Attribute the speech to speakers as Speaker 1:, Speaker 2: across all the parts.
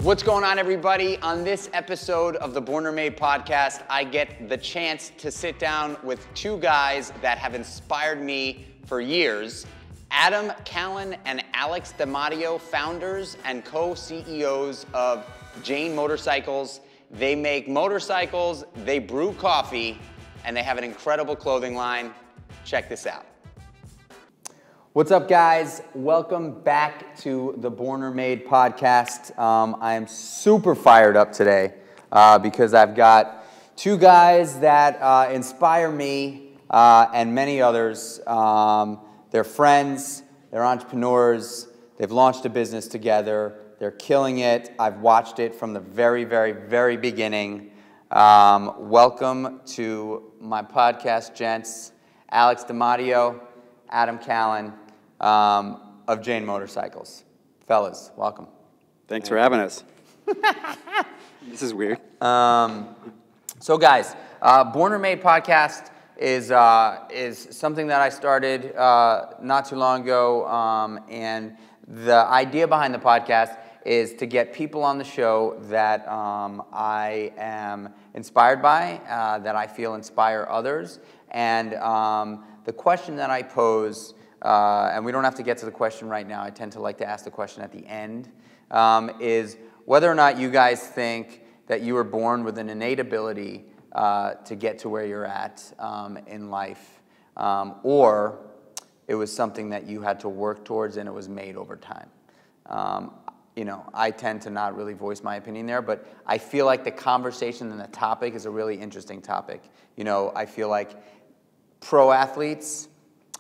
Speaker 1: What's going on, everybody? On this episode of the Born or Made podcast, I get the chance to sit down with two guys that have inspired me for years. Adam Kallen and Alex Dimattio, founders and co-CEOs of Jane Motorcycles. They make motorcycles, they brew coffee, and they have an incredible clothing line. Check this out. What's up, guys? Welcome back to the Born or Made podcast. I am super fired up today because I've got two guys that inspire me and many others. They're friends, they're entrepreneurs, they've launched a business together, they're killing it. I've watched it from the very, very, very beginning. Welcome to my podcast, gents. Alex Dimattio, Adam Kallen, of Jane Motorcycles. Fellas, welcome.
Speaker 2: Thanks for having us. This is weird.
Speaker 1: So guys, Born or Made podcast is something that I started not too long ago, and the idea behind the podcast is to get people on the show that I am inspired by, that I feel inspire others, and the question that I pose, and we don't have to get to the question right now, I tend to like to ask the question at the end, is whether or not you guys think that you were born with an innate ability to get to where you're at in life, or it was something that you had to work towards and it was made over time. You know, I tend to not really voice my opinion there, but I feel like the conversation and the topic is a really interesting topic. You know, I feel like pro athletes,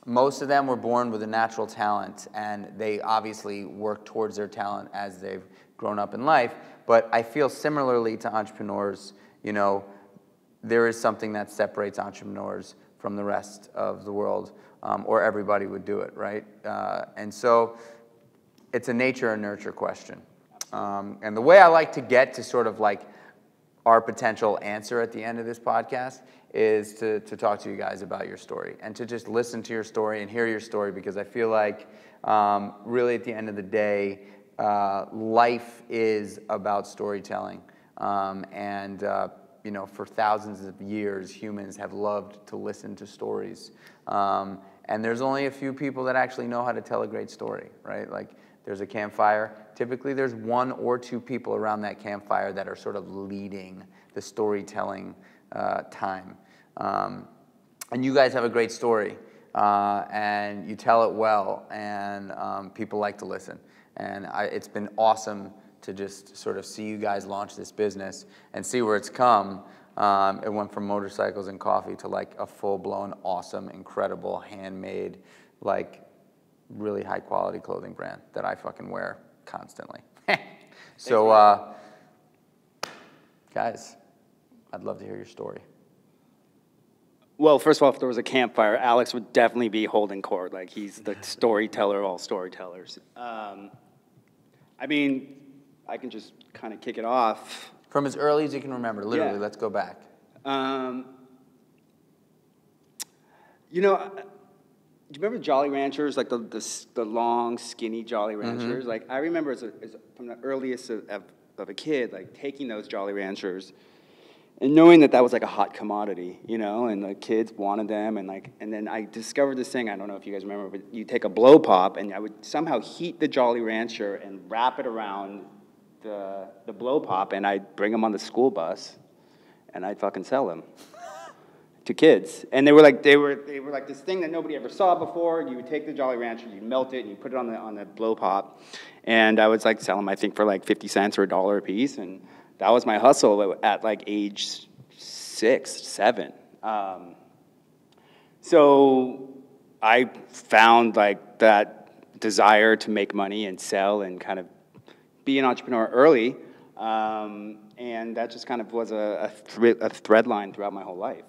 Speaker 1: most of them were born with a natural talent, and they obviously work towards their talent as they've grown up in life. But I feel similarly to entrepreneurs, you know, there is something that separates entrepreneurs from the rest of the world, or everybody would do it, right? And so it's a nature and nurture question. And the way I like to get to sort of like our potential answer at the end of this podcast is to talk to you guys about your story and to just listen to your story and hear your story, because I feel like really at the end of the day, life is about storytelling. You know, for thousands of years, humans have loved to listen to stories. And there's only a few people that actually know how to tell a great story, right? Like, there's a campfire. Typically, there's one or two people around that campfire that are sort of leading the storytelling time. And you guys have a great story, and you tell it well, and people like to listen. And it's been awesome to just sort of see you guys launch this business and see where it's come. It went from motorcycles and coffee to like a full-blown, awesome, incredible, handmade, like really high-quality clothing brand that I fucking wear constantly. So, guys, I'd love to hear your story.
Speaker 2: Well, first of all, if there was a campfire, Alex would definitely be holding court. Like, he's the storyteller of all storytellers. I mean, I can just kind of kick it off.
Speaker 1: From as early as you can remember, literally,
Speaker 2: Yeah.
Speaker 1: Let's go back.
Speaker 2: You know, do you remember Jolly Ranchers, like the long, skinny Jolly Ranchers? Mm-hmm. Like, I remember as from the earliest of a kid, like, taking those Jolly Ranchers and knowing that that was like a hot commodity, you know, and the kids wanted them, and then I discovered this thing, I don't know if you guys remember, but you take a blow pop, and I would somehow heat the Jolly Rancher and wrap it around the blow pop, and I'd bring them on the school bus, and I'd fucking sell them to kids. And they were like this thing that nobody ever saw before. You would take the Jolly Rancher, you melt it, and you put it on the blow pop, and I would like sell them, I think, for like 50 cents or $1 a piece, and that was my hustle at like age 6, 7. So I found like that desire to make money and sell and kind of be an entrepreneur early, and that just kind of was a thread line throughout my whole life.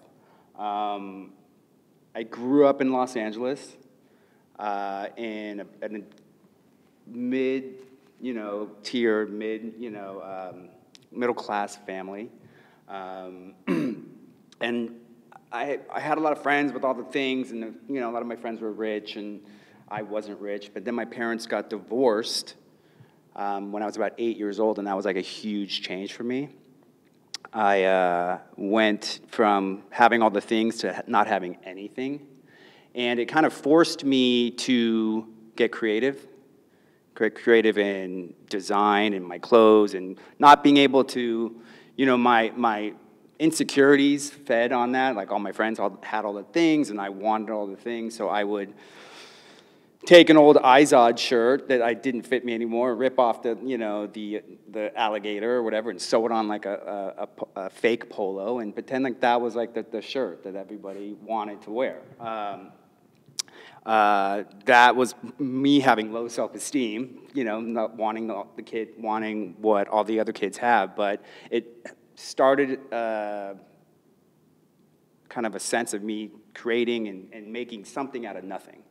Speaker 2: I grew up in Los Angeles in a mid-tier, middle-class family. And I had a lot of friends with all the things, and a lot of my friends were rich, and I wasn't rich. But then my parents got divorced when I was about 8 years old, and that was like a huge change for me. I went from having all the things to not having anything, and it kind of forced me to get creative in design and my clothes, and not being able to, you know, my insecurities fed on that. Like all my friends had all the things, and I wanted all the things, so I would take an old Izod shirt that didn't fit me anymore, rip off the, you know, the alligator or whatever, and sew it on like a fake polo, and pretend like that was like the shirt that everybody wanted to wear. That was me having low self-esteem, you know, not wanting wanting what all the other kids have, but it started kind of a sense of me creating and making something out of nothing.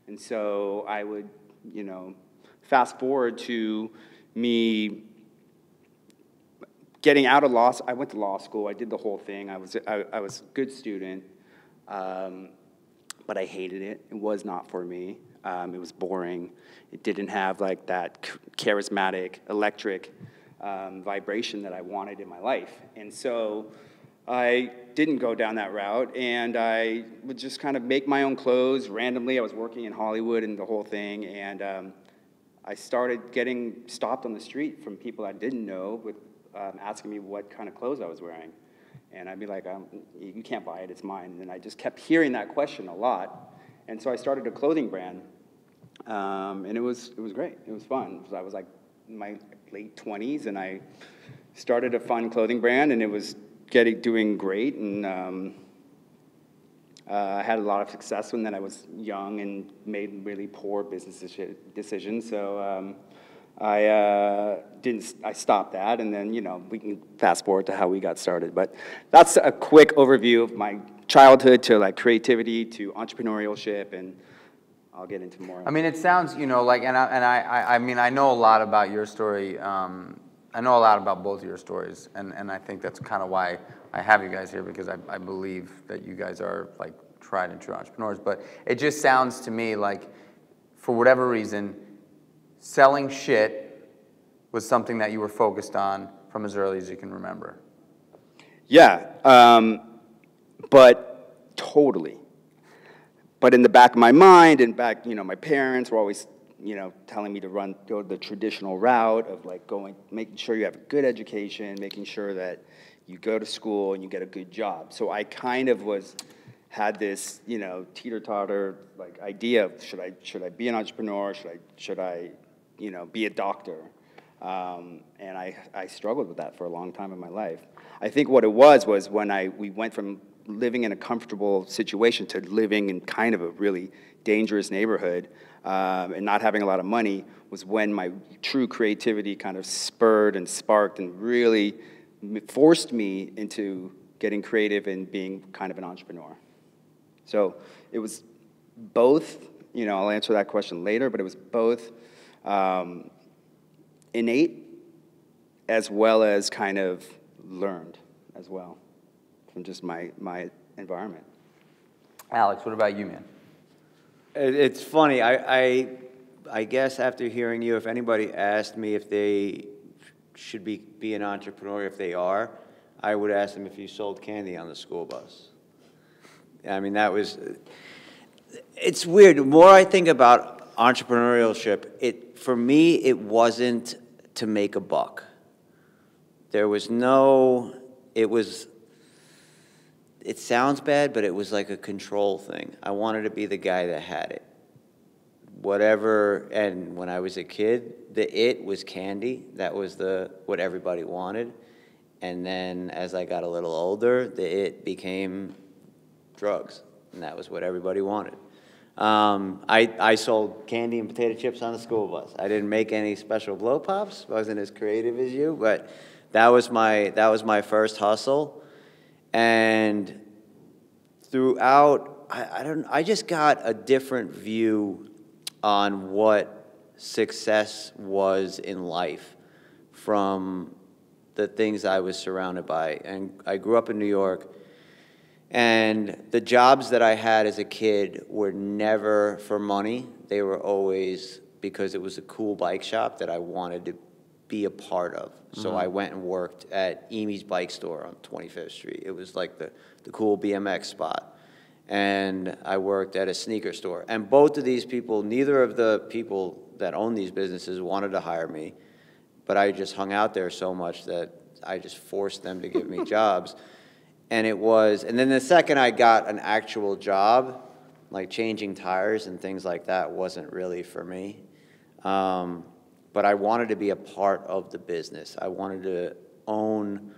Speaker 2: And so I would, you know, fast forward to me getting out of law. I went to law school. I did the whole thing. I was a good student, but I hated it. It was not for me. It was boring. It didn't have like that charismatic, electric vibration that I wanted in my life. And so I didn't go down that route, and I would just kind of make my own clothes randomly. I was working in Hollywood and the whole thing, and I started getting stopped on the street from people I didn't know with asking me what kind of clothes I was wearing. And I'd be like, you can't buy it, it's mine. And I just kept hearing that question a lot. And so I started a clothing brand, and it was great. It was fun. I was like in my late 20s, and I started a fun clothing brand, and it was doing great, and I had a lot of success when I was young and made really poor business decisions. So I stopped that, and then, you know, we can fast forward to how we got started. But that's a quick overview of my childhood to like creativity to entrepreneurship, and I'll get into more.
Speaker 1: I mean, it sounds, you know, like, I mean, I know a lot about your story. I know a lot about both of your stories, and I think that's kind of why I have you guys here, because I believe that you guys are like tried and true entrepreneurs. But it just sounds to me like, for whatever reason, selling shit was something that you were focused on from as early as you can remember.
Speaker 2: Yeah, but totally. But in the back of my mind, and back, you know, my parents were always, you know, telling me to go the traditional route of like making sure you have a good education, making sure that you go to school and you get a good job. So I kind of had this, you know, teeter-totter like idea of should I be an entrepreneur? Should I, you know, be a doctor? And I struggled with that for a long time in my life. I think what it was when we went from living in a comfortable situation to living in kind of a really dangerous neighborhood, and not having a lot of money, was when my true creativity kind of spurred and sparked and really forced me into getting creative and being kind of an entrepreneur. So it was both, you know, I'll answer that question later, but it was both innate as well as kind of learned as well from just my environment.
Speaker 1: Alex, what about you, man?
Speaker 3: It's funny. I guess after hearing you, if anybody asked me if they should be an entrepreneur, if they are, I would ask them if you sold candy on the school bus. I mean, it's weird. The more I think about entrepreneurship, for me, it wasn't to make a buck. It sounds bad, but it was like a control thing. I wanted to be the guy that had it. And when I was a kid, it was candy. That was what everybody wanted. And then as I got a little older, it became drugs, and that was what everybody wanted. I sold candy and potato chips on the school bus. I didn't make any special blow pops. Wasn't as creative as you, but that was my first hustle. And throughout, I just got a different view on what success was in life from the things I was surrounded by. And I grew up in New York, and the jobs that I had as a kid were never for money. They were always because it was a cool bike shop that I wanted to be a part of. So I went and worked at Amy's Bike Store on 25th Street. It was like the cool BMX spot. And I worked at a sneaker store. And both of these people, neither of the people that own these businesses wanted to hire me, but I just hung out there so much that I just forced them to give me jobs. And then the second I got an actual job, like changing tires and things like that, wasn't really for me. But I wanted to be a part of the business. I wanted to own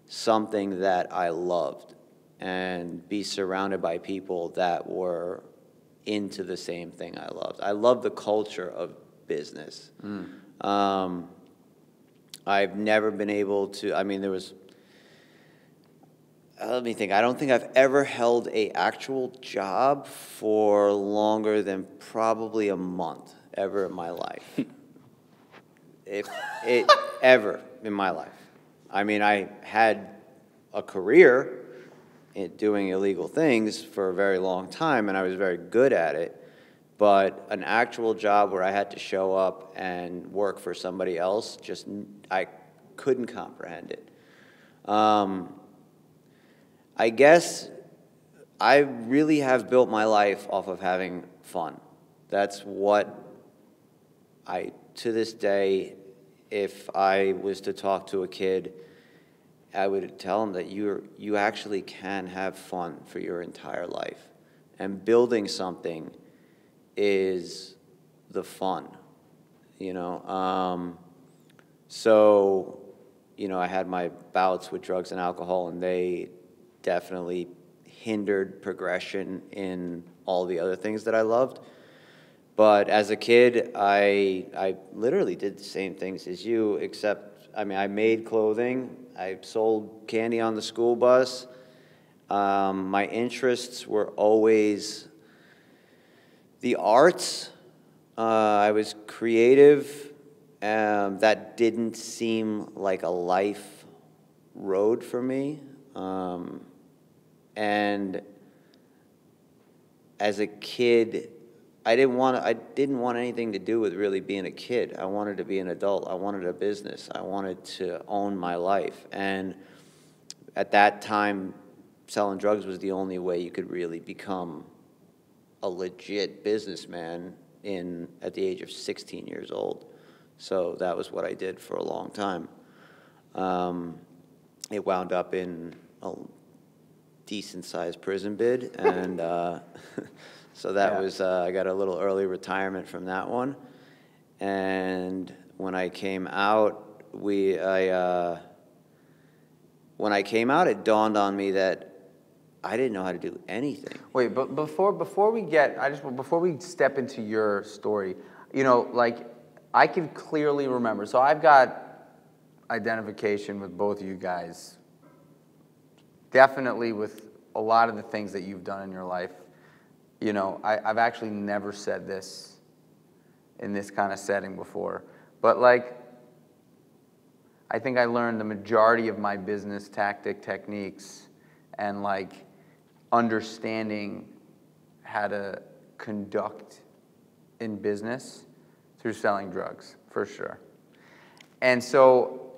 Speaker 3: something that I loved and be surrounded by people that were into the same thing I loved. I love the culture of business. I've never been able to, I mean, let me think. I don't think I've ever held a actual job for longer than probably a month ever in my life. Ever in my life. I mean, I had a career in doing illegal things for a very long time, and I was very good at it. But an actual job where I had to show up and work for somebody else, I couldn't comprehend it. I guess I really have built my life off of having fun. That's what to this day, if I was to talk to a kid, I would tell him that you actually can have fun for your entire life. And building something is the fun, you know. So, you know, I had my bouts with drugs and alcohol, and they definitely hindered progression in all the other things that I loved. But as a kid, I literally did the same things as you, except, I mean, I made clothing. I sold candy on the school bus. My interests were always the arts. I was creative. That didn't seem like a life road for me. And as a kid, I didn't want anything to do with really being a kid. I wanted to be an adult. I wanted a business. I wanted to own my life. And at that time, selling drugs was the only way you could really become a legit businessman at the age of 16 years old. So that was what I did for a long time. It wound up in a decent-sized prison bid, and so that was, I got a little early retirement from that one. And when I came out, it dawned on me that I didn't know how to do anything.
Speaker 1: Wait, but before we step into your story, you know, like, I can clearly remember. So I've got identification with both of you guys, definitely with a lot of the things that you've done in your life. You know, I've actually never said this in this kind of setting before, but like, I think I learned the majority of my business techniques and like understanding how to conduct in business through selling drugs, for sure. And so,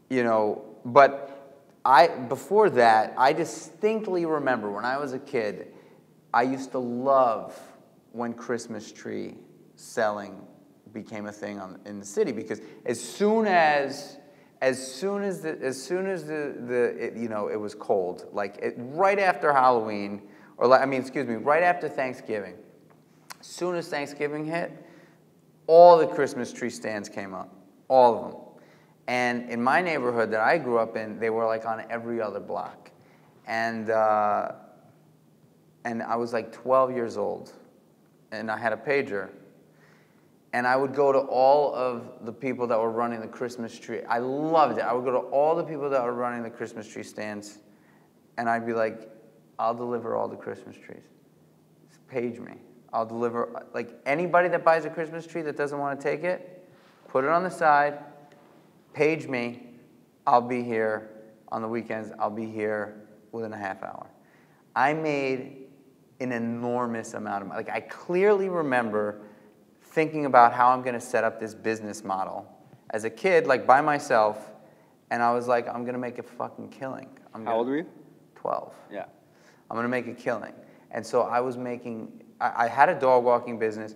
Speaker 1: you know, but before that, I distinctly remember when I was a kid, I used to love when Christmas tree selling became a thing in the city, because as soon as it was cold, like right after Halloween, right after Thanksgiving. As soon as Thanksgiving hit, all the Christmas tree stands came up, all of them. And in my neighborhood that I grew up in, they were like on every other block. And I was like 12 years old, and I had a pager. And I would go to all of the people that were running the Christmas tree. I loved it. I would go to all the people that were running the Christmas tree stands, and I'd be like, I'll deliver all the Christmas trees. Just page me. I'll deliver, like, anybody that buys a Christmas tree that doesn't want to take it, put it on the side, page me. I'll be here on the weekends. I'll be here within a half hour. I made an enormous amount of money. Like, I clearly remember thinking about how I'm going to set up this business model as a kid, like by myself, and I was like, I'm going to make a fucking killing.
Speaker 2: How old were you?
Speaker 1: 12.
Speaker 2: Yeah.
Speaker 1: I'm going to make a killing. And so I was making, I had a dog walking business,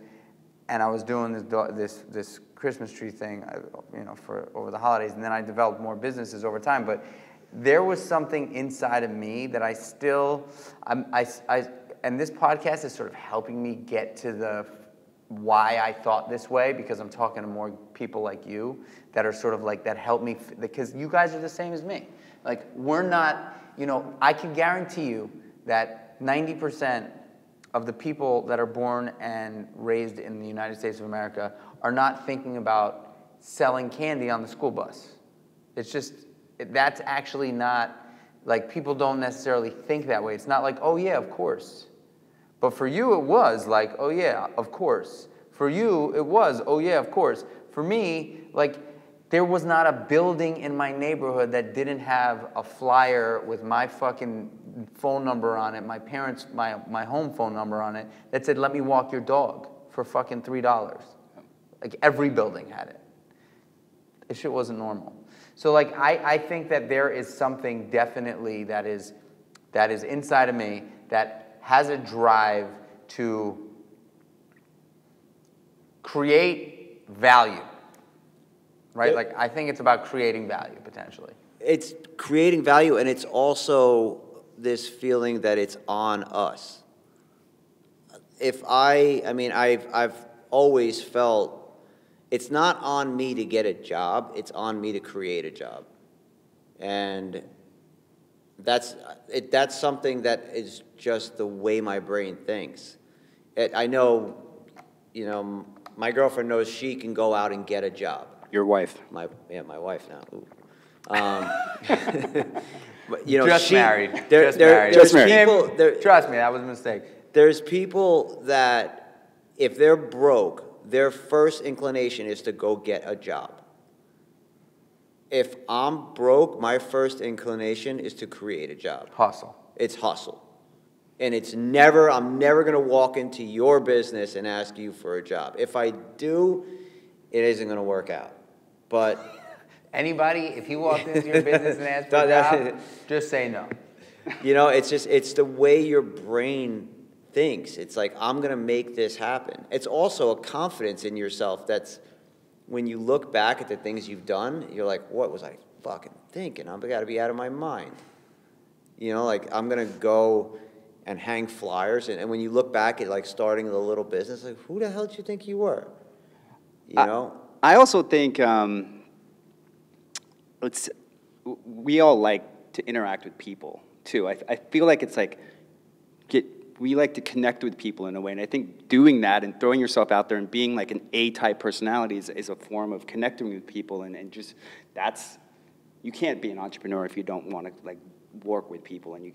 Speaker 1: and I was doing this Christmas tree thing, you know, for over the holidays, and then I developed more businesses over time. But there was something inside of me that I still, and this podcast is sort of helping me get to the why I thought this way, because I'm talking to more people like you that are sort of like, that help me, because you guys are the same as me. Like, we're not, you know, I can guarantee you that 90% of the people that are born and raised in the United States of America are not thinking about selling candy on the school bus. It's just, that's actually not, like, people don't necessarily think that way. It's not like, oh yeah, of course. But for you, it was like, oh yeah, of course. For you, it was, oh yeah, of course. For me, like, there was not a building in my neighborhood that didn't have a flyer with my fucking phone number on it, my parents, my home phone number on it, that said, let me walk your dog for fucking $3. Like, every building had it. This shit wasn't normal. So, like, I think that there is something definitely that is inside of me that has a drive to create value, right? Like, I think it's about creating value, potentially.
Speaker 3: It's creating value, and it's also this feeling that it's on us. I mean, I've always felt it's not on me to get a job, it's on me to create a job. And that's something that is just the way my brain thinks. I know, you know, my girlfriend knows she can go out and get a job.
Speaker 2: Your wife.
Speaker 3: My wife now. Ooh. But, you know,
Speaker 1: Just married.
Speaker 3: Just married.
Speaker 1: Trust me, that was a mistake.
Speaker 3: There's people that, if they're broke, their first inclination is to go get a job. If I'm broke, my first inclination is to create a job.
Speaker 1: Hustle.
Speaker 3: It's hustle. And I'm never going to walk into your business and ask you for a job. If I do, it isn't going to work out. But
Speaker 1: anybody, if you walked into your business and asked for a job, just say no.
Speaker 3: You know, it's the way your brain thinks. It's like, I'm going to make this happen. It's also a confidence in yourself that's, when you look back at the things you've done, you're like, what was I fucking thinking? I've got to be out of my mind. You know, like, I'm going to go and hang flyers. And when you look back at, like, starting the little business, like, who the hell did you think you were? You know?
Speaker 2: I also think we all like to interact with people, too. I feel like it's like, we like to connect with people in a way, and I think doing that and throwing yourself out there and being like an A-type personality is a form of connecting with people, and just, that's, you can't be an entrepreneur if you don't want to, like, work with people and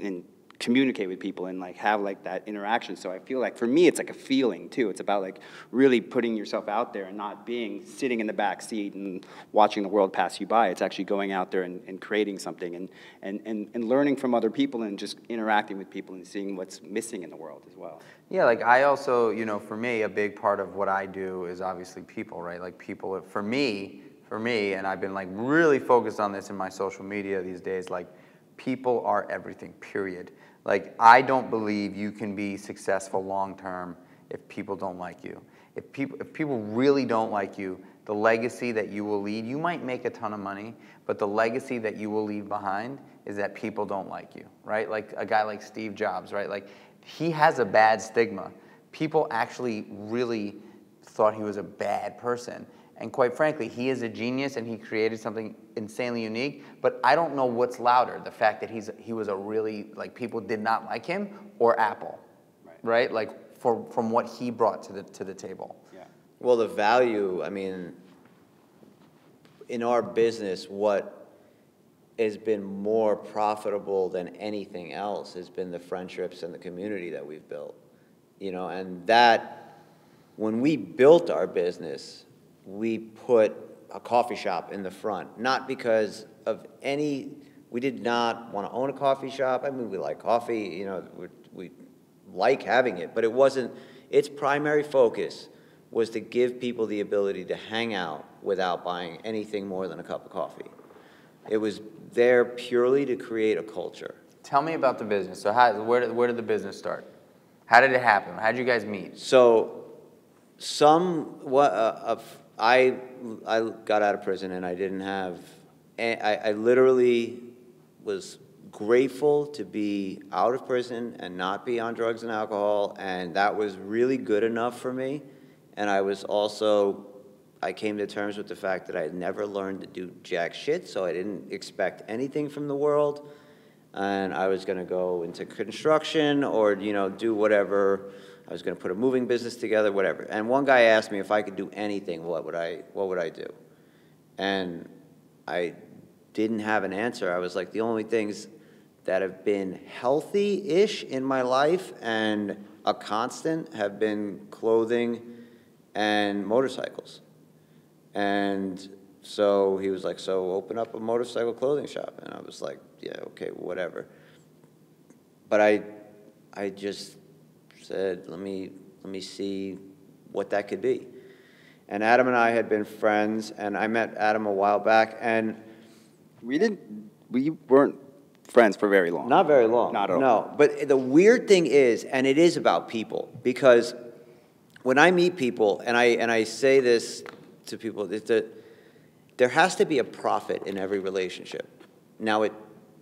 Speaker 2: and communicate with people and, like, have, like, that interaction. So I feel like, for me, it's like a feeling, too. It's about, like, really putting yourself out there and not sitting in the back seat and watching the world pass you by. It's actually going out there and creating something and learning from other people and just interacting with people and seeing what's missing in the world as well.
Speaker 1: Yeah, like, I also, you know, for me, a big part of what I do is obviously people, right? Like, people, for me, and I've been, like, really focused on this in my social media these days, like, people are everything, period. Like, I don't believe you can be successful long-term if people don't like you. If people really don't like you, the legacy that you will leave, you might make a ton of money, but the legacy that you will leave behind is that people don't like you, right? Like, a guy like Steve Jobs, right? Like, he has a bad stigma. People actually really thought he was a bad person. And quite frankly, he is a genius and he created something insanely unique, but I don't know what's louder, the fact that he was a really, like, people did not like him, or Apple, right? Like, from what he brought to the table.
Speaker 2: Yeah.
Speaker 3: Well, the value, I mean, in our business, what has been more profitable than anything else has been the friendships and the community that we've built. You know, and that, when we built our business, we put a coffee shop in the front, not because of we did not want to own a coffee shop. I mean, we like coffee, you know, like having it, but it wasn't, its primary focus was to give people the ability to hang out without buying anything more than a cup of coffee. It was there purely to create a culture.
Speaker 1: Tell me about the business. So where did the business start? How did it happen? How did you guys meet?
Speaker 3: So I got out of prison and I didn't have, I literally was grateful to be out of prison and not be on drugs and alcohol, and that was really good enough for me. And I came to terms with the fact that I had never learned to do jack shit, so I didn't expect anything from the world. And I was gonna go into construction or, do whatever. I was gonna put a moving business together, whatever. And one guy asked me if I could do anything, what would I do? And I didn't have an answer. I was like, the only things that have been healthy-ish in my life and a constant have been clothing and motorcycles. And so he was like, so open up a motorcycle clothing shop. And I was like, yeah, okay, whatever. But I just said, let me see what that could be. And Adam and I had been friends, and I met Adam a while back, and
Speaker 2: we weren't friends for very long.
Speaker 3: Not very long.
Speaker 2: Not at all.
Speaker 3: No, but the weird thing is, and it is about people, because when I meet people, and I say this to people, there has to be a profit in every relationship. Now,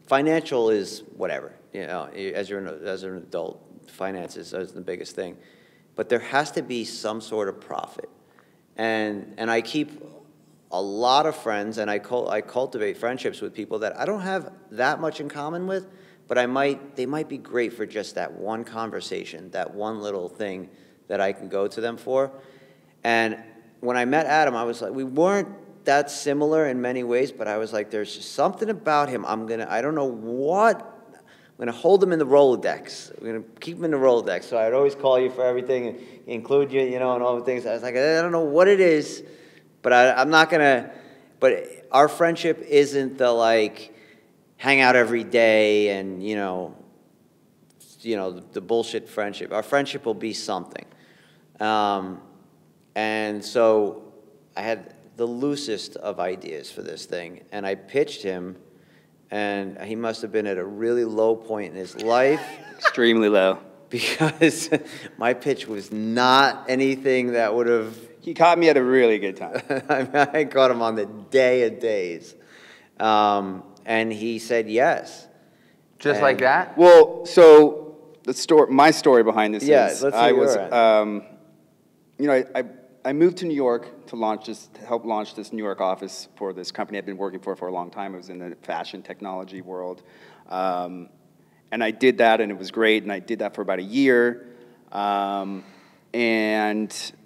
Speaker 3: financial is whatever. As an adult, finances is the biggest thing, but there has to be some sort of profit. And I keep a lot of friends, and I cultivate friendships with people that I don't have that much in common with, but they might be great for just that one conversation, that one little thing that I can go to them for. And when I met Adam, I was like, we weren't that similar in many ways, but I was like, there's just something about him. I don't know what, I'm gonna hold him in the Rolodex. I'm gonna keep him in the Rolodex. So I'd always call you for everything and include you, and all the things. I was like, I don't know what it is, but I'm not gonna, but our friendship isn't the hang out every day and, the bullshit friendship. Our friendship will be something. And so I had the loosest of ideas for this thing, and I pitched him, and he must have been at a really low point in his life.
Speaker 2: Extremely low.
Speaker 3: Because my pitch was not anything that would have...
Speaker 2: He caught me at a really good time.
Speaker 3: I caught him on the day of days. And he said yes.
Speaker 1: Just like that?
Speaker 2: Well, so my story behind this is
Speaker 3: let's hear
Speaker 2: I moved to New York to help launch this New York office for this company I'd been working for a long time. It was in the fashion technology world. And I did that, and it was great, and I did that for about a year. And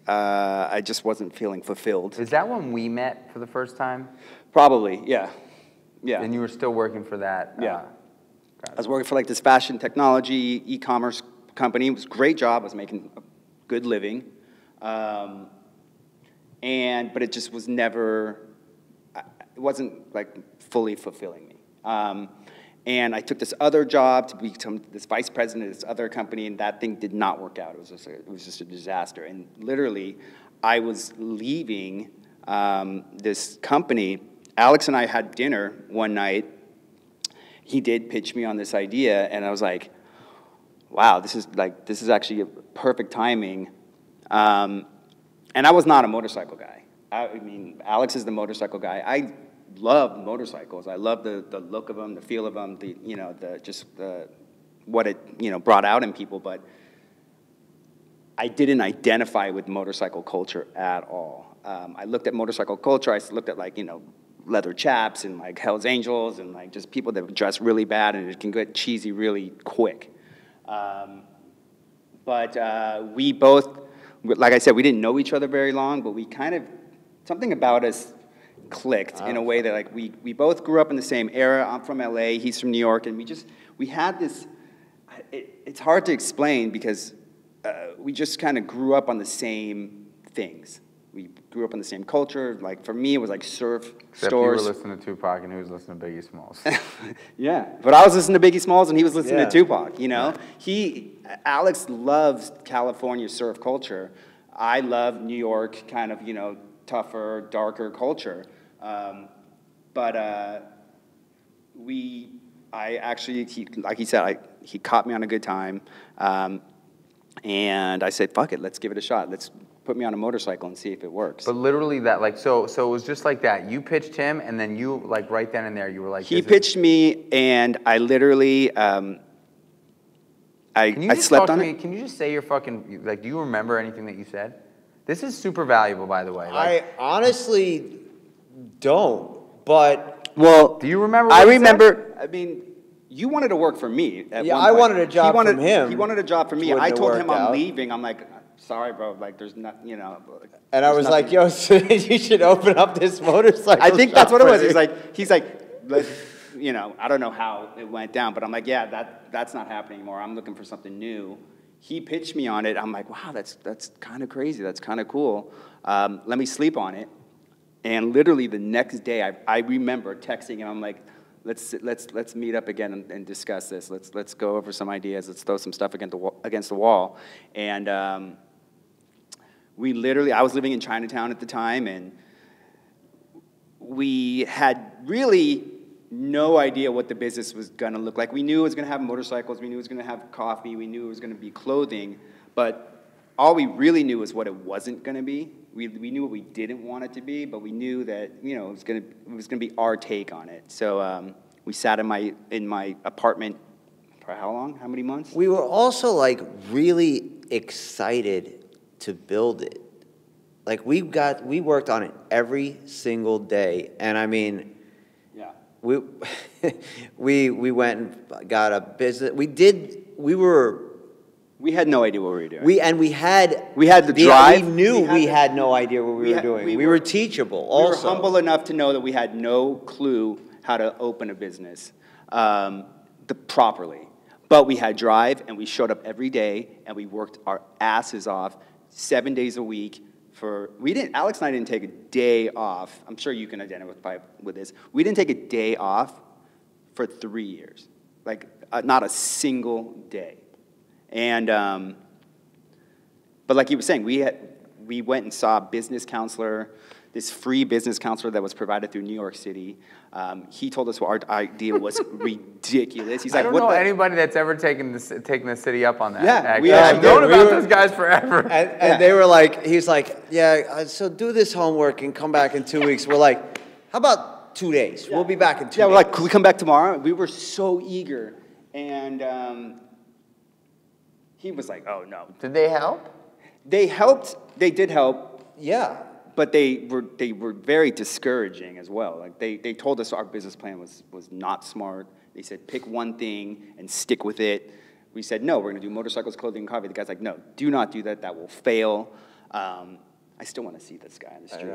Speaker 2: I just wasn't feeling fulfilled.
Speaker 1: Is that when we met for the first time?
Speaker 2: Probably, yeah. Yeah.
Speaker 1: And you were still working for that?
Speaker 2: Yeah. I was working for this fashion technology, e-commerce company. It was a great job. I was making a good living. But it just was never, it wasn't fully fulfilling me. And I took this other job to become this vice president of this other company, and that thing did not work out. It was just a disaster. And literally, I was leaving this company. Alex and I had dinner one night. He did pitch me on this idea, and I was like, wow, this is actually a perfect timing. And I was not a motorcycle guy. I mean, Alex is the motorcycle guy. I love motorcycles. I love the look of them, the feel of them, what it brought out in people. But I didn't identify with motorcycle culture at all. I looked at motorcycle culture. I looked at leather chaps and Hell's Angels and just people that dress really bad, and it can get cheesy really quick. But we both, like I said, we didn't know each other very long, but we something about us clicked in a way that we both grew up in the same era. I'm from LA, he's from New York, and we had this, it's hard to explain because we just kind of grew up on the same things. We grew up in the same culture. Like, for me, it was like surf
Speaker 1: Except
Speaker 2: stores.
Speaker 1: you were listening to Tupac and he was listening to Biggie Smalls.
Speaker 2: Yeah, but I was listening to Biggie Smalls and he was listening
Speaker 3: Yeah.
Speaker 2: to Tupac, you know? Alex loves California surf culture. I love New York, kind of, you know, tougher, darker culture. Like he said, he caught me on a good time. And I said, fuck it, let's give it a shot. Let's put me on a motorcycle and see if it works.
Speaker 1: But literally that, like, so it was just like that. You pitched him, and then you, like, right then and there, you were like,
Speaker 2: He pitched me, and I literally, I slept on it.
Speaker 1: Can you just say your fucking, like, do you remember anything that you said? This is super valuable, by the way. Like,
Speaker 3: I honestly don't, but
Speaker 2: Well,
Speaker 1: do you remember
Speaker 2: I
Speaker 1: what he
Speaker 2: remember, I mean, you wanted to work for me at
Speaker 3: Yeah,
Speaker 2: one
Speaker 3: I
Speaker 2: point.
Speaker 3: wanted a job from him.
Speaker 2: He wanted a job from me.
Speaker 3: Wouldn't
Speaker 2: I
Speaker 3: have
Speaker 2: told him
Speaker 3: worked
Speaker 2: I'm
Speaker 3: out.
Speaker 2: leaving. I'm like, sorry, bro. Like, there's not, you know.
Speaker 3: and I
Speaker 2: there's
Speaker 3: was like,
Speaker 2: nothing-
Speaker 3: yo, so you should open up this motorcycle.
Speaker 2: I think that's
Speaker 3: shop
Speaker 2: what it
Speaker 3: for
Speaker 2: was.
Speaker 3: you.
Speaker 2: He's like, let's, you know, I don't know how it went down, but I'm like, yeah, that's not happening anymore. I'm looking for something new. He pitched me on it. I'm like, wow, that's kind of crazy. That's kind of cool. Let me sleep on it. And literally the next day, I remember texting him. I'm like, let's meet up again and discuss this. Let's go over some ideas. Let's throw some stuff against the wall. And I was living in Chinatown at the time, and we had really no idea what the business was going to look like. We knew it was going to have motorcycles. We knew it was going to have coffee. We knew it was going to be clothing. But all we really knew was what it wasn't going to be. We knew what we didn't want it to be, but we knew that, you know, it was going to be our take on it. So we sat in my apartment for how long? How many months?
Speaker 3: We were also like really excited to build it. Like we worked on it every single day, and I mean,
Speaker 2: Yeah.
Speaker 3: we went and got a business.
Speaker 2: We had no idea what we were doing.
Speaker 3: We had
Speaker 2: the drive.
Speaker 3: We knew we had no idea what we were doing. We were teachable.
Speaker 2: We were
Speaker 3: Also,
Speaker 2: humble enough to know that we had no clue how to open a business properly. But we had drive, and we showed up every day, and we worked our asses off 7 days a week. Alex and I didn't take a day off. I'm sure you can identify with this. We didn't take a day off for 3 years. Like, not a single day. And, but like he was saying, we went and saw a business counselor, this free business counselor that was provided through New York City. He told us our idea was ridiculous. He's like,
Speaker 1: I don't know anybody that's ever taken the city up on that.
Speaker 2: Yeah,
Speaker 1: actually. I've known about those guys forever.
Speaker 3: and they were like, he's like, yeah, so do this homework and come back in 2 weeks. We're like, how about 2 days? We'll be back in 2 days.
Speaker 2: Yeah, we're like, could we come back tomorrow? We were so eager. And he was like, oh, no.
Speaker 1: Did they help?
Speaker 2: They helped. They did help.
Speaker 3: Yeah.
Speaker 2: But they were very discouraging as well. Like they told us our business plan was not smart. They said pick one thing and stick with it. We said no, we're going to do motorcycles, clothing, and coffee. The guy's like, no, do not do that. That will fail. I still want to see this guy in the street.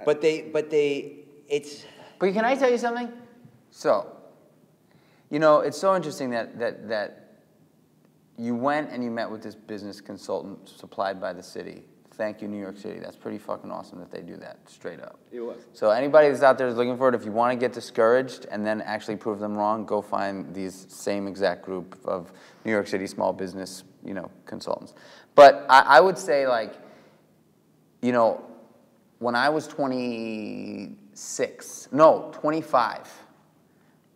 Speaker 3: But it's.
Speaker 1: But can I tell you something? So, you know, it's so interesting that you went and you met with this business consultant supplied by the city. Thank you, New York City. That's pretty fucking awesome that they do that, straight up.
Speaker 2: It was.
Speaker 1: So anybody that's out there is looking for it, if you want to get discouraged and then actually prove them wrong, go find these same exact group of New York City small business, you know, consultants. But I would say, like, you know, when I was 25,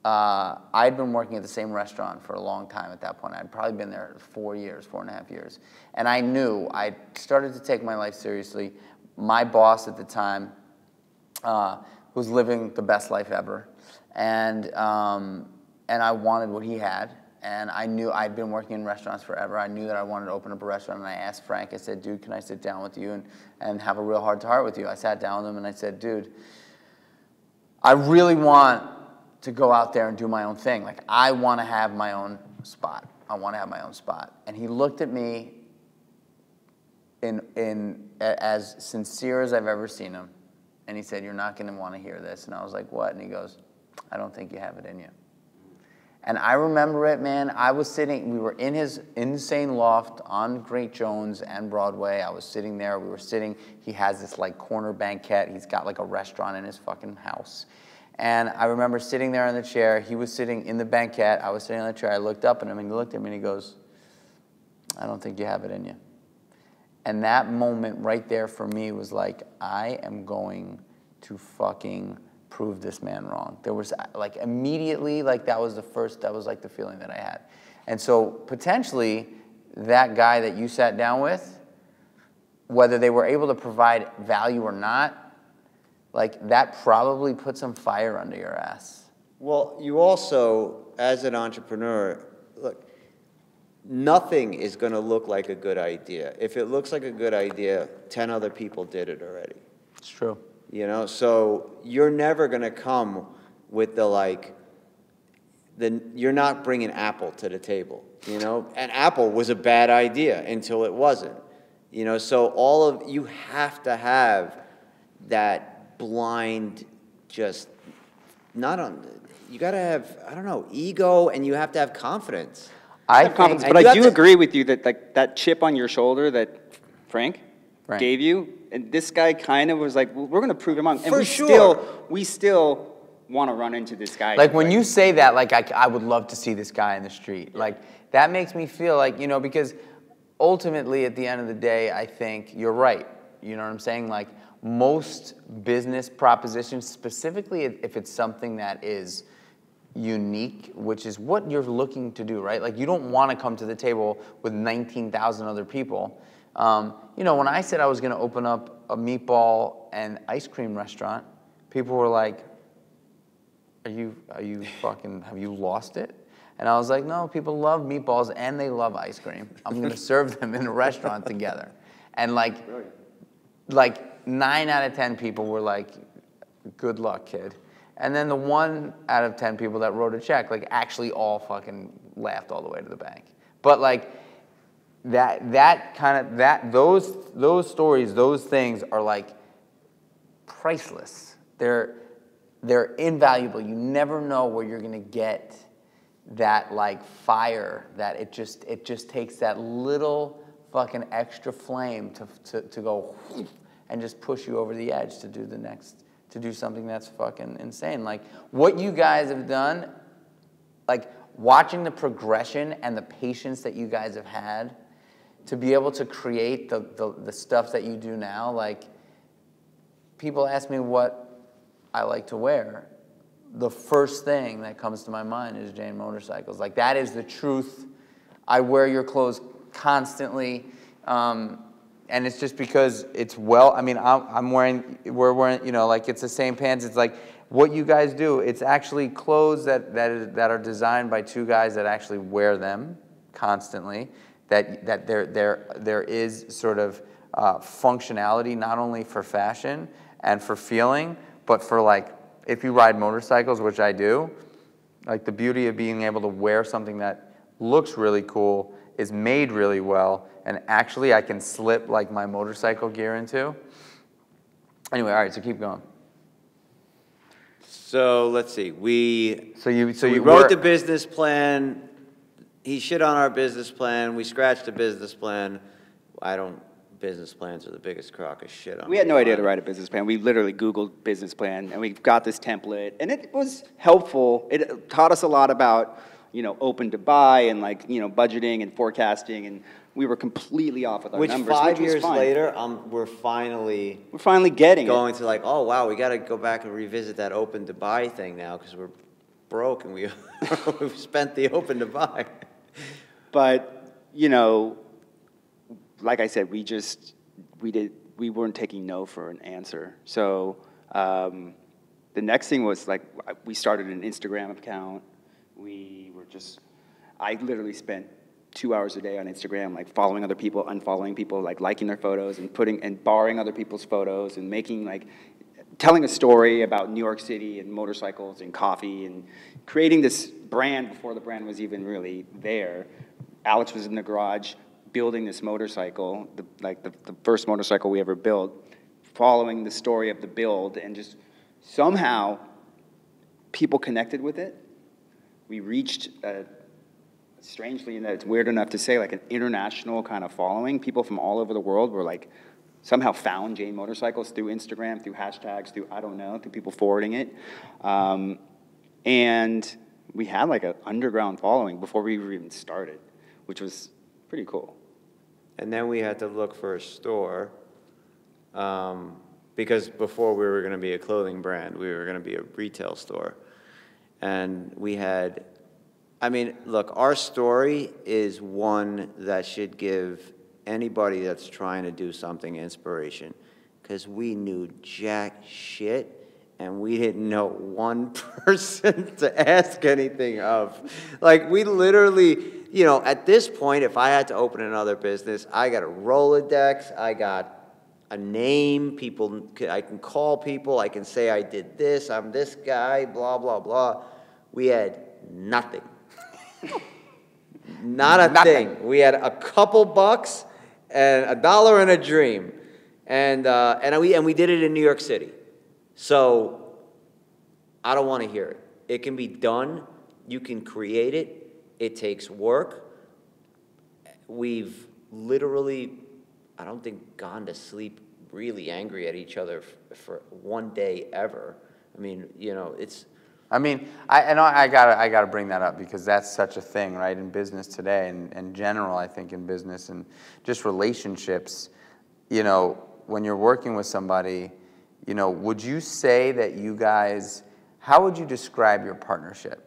Speaker 1: I'd been working at the same restaurant for a long time at that point. I'd probably been there 4 years, 4.5 years. And I knew I started to take my life seriously. My boss at the time was living the best life ever. And I wanted what he had. And I knew I'd been working in restaurants forever. I knew that I wanted to open up a restaurant. And I asked Frank, I said, dude, can I sit down with you and have a real heart-to-heart with you? I sat down with him and I said, dude, I really want to go out there and do my own thing. Like, I want to have my own spot. I want to have my own spot. And he looked at me in as sincere as I've ever seen him. And he said, you're not going to want to hear this. And I was like, what? And he goes, I don't think you have it in you. And I remember it, man. We were in his insane loft on Great Jones and Broadway. I was sitting there. He has this like corner banquette. He's got like a restaurant in his fucking house. And I remember sitting there in the chair. He was sitting in the banquette. I was sitting on the chair. I looked up at him and he looked at me and he goes, I don't think you have it in you. And that moment right there for me was like, I am going to fucking prove this man wrong. There was like immediately, like that was the feeling that I had. And so potentially that guy that you sat down with, whether they were able to provide value or not, like that probably put some fire under your ass.
Speaker 3: Well, you also, as an entrepreneur, look, nothing is going to look like a good idea. If it looks like a good idea, 10 other people did it already.
Speaker 1: It's true.
Speaker 3: You know, so you're never going to come with you're not bringing Apple to the table, you know? And Apple was a bad idea until it wasn't, you know? So you have to have that blind, you got to have, I don't know, ego, and you have to have confidence.
Speaker 2: But I do agree with you that like that chip on your shoulder that Frank gave you, and this guy kind of was like, well, we're going to prove him wrong. And we still want to run into this guy.
Speaker 1: Like when you say that, like I would love to see this guy in the street. Yeah. Like that makes me feel like, you know, because ultimately at the end of the day, I think you're right. You know what I'm saying? Like most business propositions, specifically if it's something that is unique, which is what you're looking to do, right? Like you don't want to come to the table with 19,000 other people. You know, when I said I was going to open up a meatball and ice cream restaurant, people were like, are you fucking, have you lost it? And I was like, no, people love meatballs and they love ice cream. I'm going to serve them in a restaurant together. And like 9 out of 10 people were like, good luck, kid. And then the 1 out of 10 people that wrote a check, like actually all fucking laughed all the way to the bank. But like those stories, those things are like priceless. They're invaluable. You never know where you're gonna get that like fire that it just takes that little fucking extra flame to go and just push you over the edge to do something that's fucking insane. Like what you guys have done, like watching the progression and the patience that you guys have had to be able to create the stuff that you do now. Like people ask me what I like to wear. The first thing that comes to my mind is Jane Motorcycles. Like that is the truth. I wear your clothes constantly. And it's just because it's we're wearing, you know, like it's the same pants. It's like what you guys do. It's actually clothes that are designed by two guys that actually wear them constantly. That there is sort of functionality not only for fashion and for feeling, but for like if you ride motorcycles, which I do, like the beauty of being able to wear something that looks really cool, is made really well, and actually I can slip like my motorcycle gear into. Anyway, all right, so keep going.
Speaker 3: So let's see. We
Speaker 1: you
Speaker 3: wrote the business plan. He shit on our business plan. We scratched the business plan. Business plans are the biggest crock of shit on.
Speaker 2: We had no idea to write a business plan. We literally Googled business plan, and we got this template, and it was helpful. It taught us a lot about, you know, open to buy and like, you know, budgeting and forecasting, and we were completely off with our numbers.
Speaker 3: 5 years later, we're finally
Speaker 2: getting
Speaker 3: going to like, oh wow, we got to go back and revisit that open to buy thing now because we're broke and we've spent the open to buy.
Speaker 2: But you know, like I said, we weren't taking no for an answer. So the next thing was like we started an Instagram account. I literally spent 2 hours a day on Instagram, like following other people, unfollowing people, like liking their photos and borrowing other people's photos and telling a story about New York City and motorcycles and coffee and creating this brand before the brand was even really there. Alex was in the garage building this motorcycle, the first motorcycle we ever built, following the story of the build, and just somehow people connected with it. we reached, strangely, and it's weird enough to say, like an international kind of following. People from all over the world were like, somehow found Jane Motorcycles through Instagram, through hashtags, through, I don't know, through people forwarding it. And we had like an underground following before we even started, which was pretty cool.
Speaker 3: And then we had to look for a store, because before we were going to be a clothing brand, we were going to be a retail store. And we had, I mean, look, our story is one that should give anybody that's trying to do something inspiration, because we knew jack shit and we didn't know one person to ask anything of. Like, we literally, you know, at this point, if I had to open another business, I got a Rolodex, I got a name, people, I can call people, I can say I did this, I'm this guy, blah, blah, blah. We had nothing. Not a thing. We had a couple bucks and $1 and a dream, and we did it in New York City. So I don't want to hear it. It can be done. You can create it. It takes work. We've literally, I don't think, gone to sleep really angry at each other for one day ever. I mean, you know, it's.
Speaker 1: I mean, I gotta bring that up because that's such a thing, right, in business today, and in general, I think in business and just relationships. You know, when you're working with somebody, you know, would you say that you guys? How would you describe your partnership?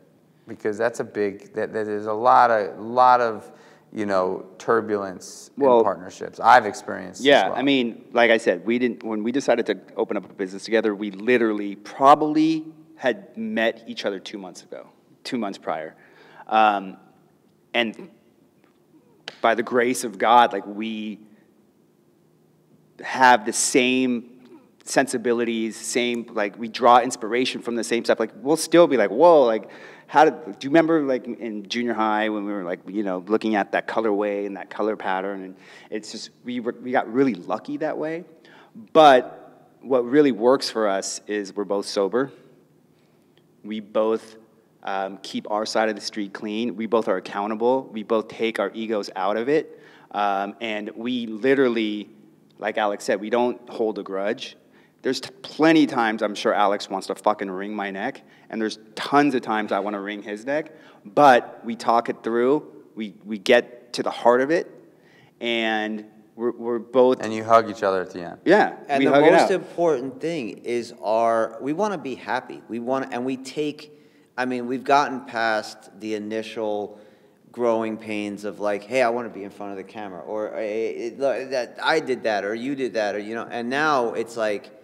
Speaker 1: Because that's a big. That there's a lot of you know, turbulence in partnerships. I've experienced.
Speaker 2: Yeah,
Speaker 1: as well.
Speaker 2: I mean, like I said, when we decided to open up a business together, we literally probably had met each other 2 months ago, 2 months prior. And by the grace of God, like, we have the same sensibilities, same, like, we draw inspiration from the same stuff. Like, we'll still be like, whoa, like, do you remember, like, in junior high when we were, like, you know, looking at that colorway and that color pattern? And it's just, we got really lucky that way. But what really works for us is we're both sober. We both keep our side of the street clean. We both are accountable. We both take our egos out of it. And we literally, like Alex said, we don't hold a grudge. There's plenty of times I'm sure Alex wants to fucking wring my neck, and there's tons of times I want to wring his neck, but we talk it through. We get to the heart of it, and we're both. And
Speaker 1: you hug each other at the end.
Speaker 2: Yeah,
Speaker 3: and the most important thing is we want to be happy. I mean, we've gotten past the initial growing pains of like, hey, I want to be in front of the camera, or hey, that I did that, or you did that, or you know. And now it's like,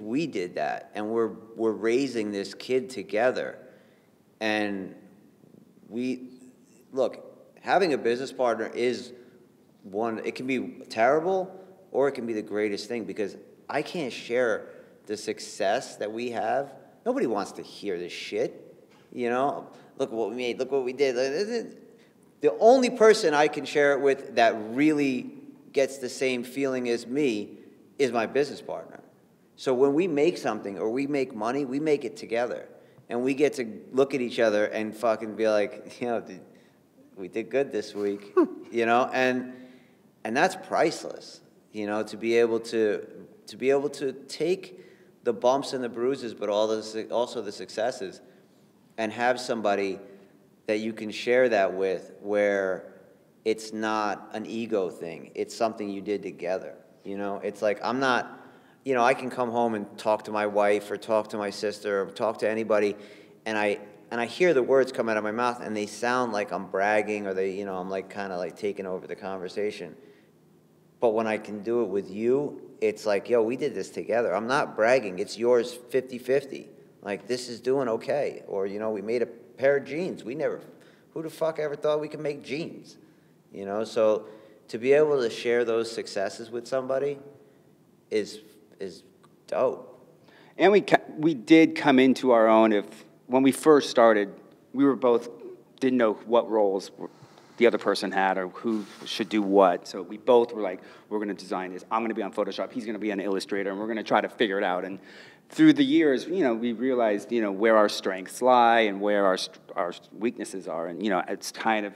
Speaker 3: we did that, and we're raising this kid together, and having a business partner is one. It can be terrible, or it can be the greatest thing, because I can't share the success that we have. Nobody wants to hear this shit, you know. Look what we made. Look what we did. The only person I can share it with that really gets the same feeling as me is my business partner. So when we make something or we make money, we make it together. And we get to look at each other and fucking be like, you know, we did good this week, you know? And that's priceless, you know, to be able to take the bumps and the bruises, but also the successes, and have somebody that you can share that with, where it's not an ego thing. It's something you did together. You know, it's like, I'm not, you know, I can come home and talk to my wife or talk to my sister or talk to anybody, and I hear the words come out of my mouth and they sound like I'm bragging, or I'm like kind of like taking over the conversation. But when I can do it with you, it's like, yo, we did this together. I'm not bragging. It's yours 50-50. Like, this is doing okay. Or, you know, we made a pair of jeans. Who the fuck ever thought we could make jeans? You know, so to be able to share those successes with somebody is dope.
Speaker 2: And we did come into our own. When we first started, we were both didn't know what roles the other person had, or who should do what. So we both were like, we're going to design this. I'm going to be on Photoshop. He's going to be on Illustrator, and we're going to try to figure it out. And through the years, we realized, where our strengths lie and where our weaknesses are. And, it's kind of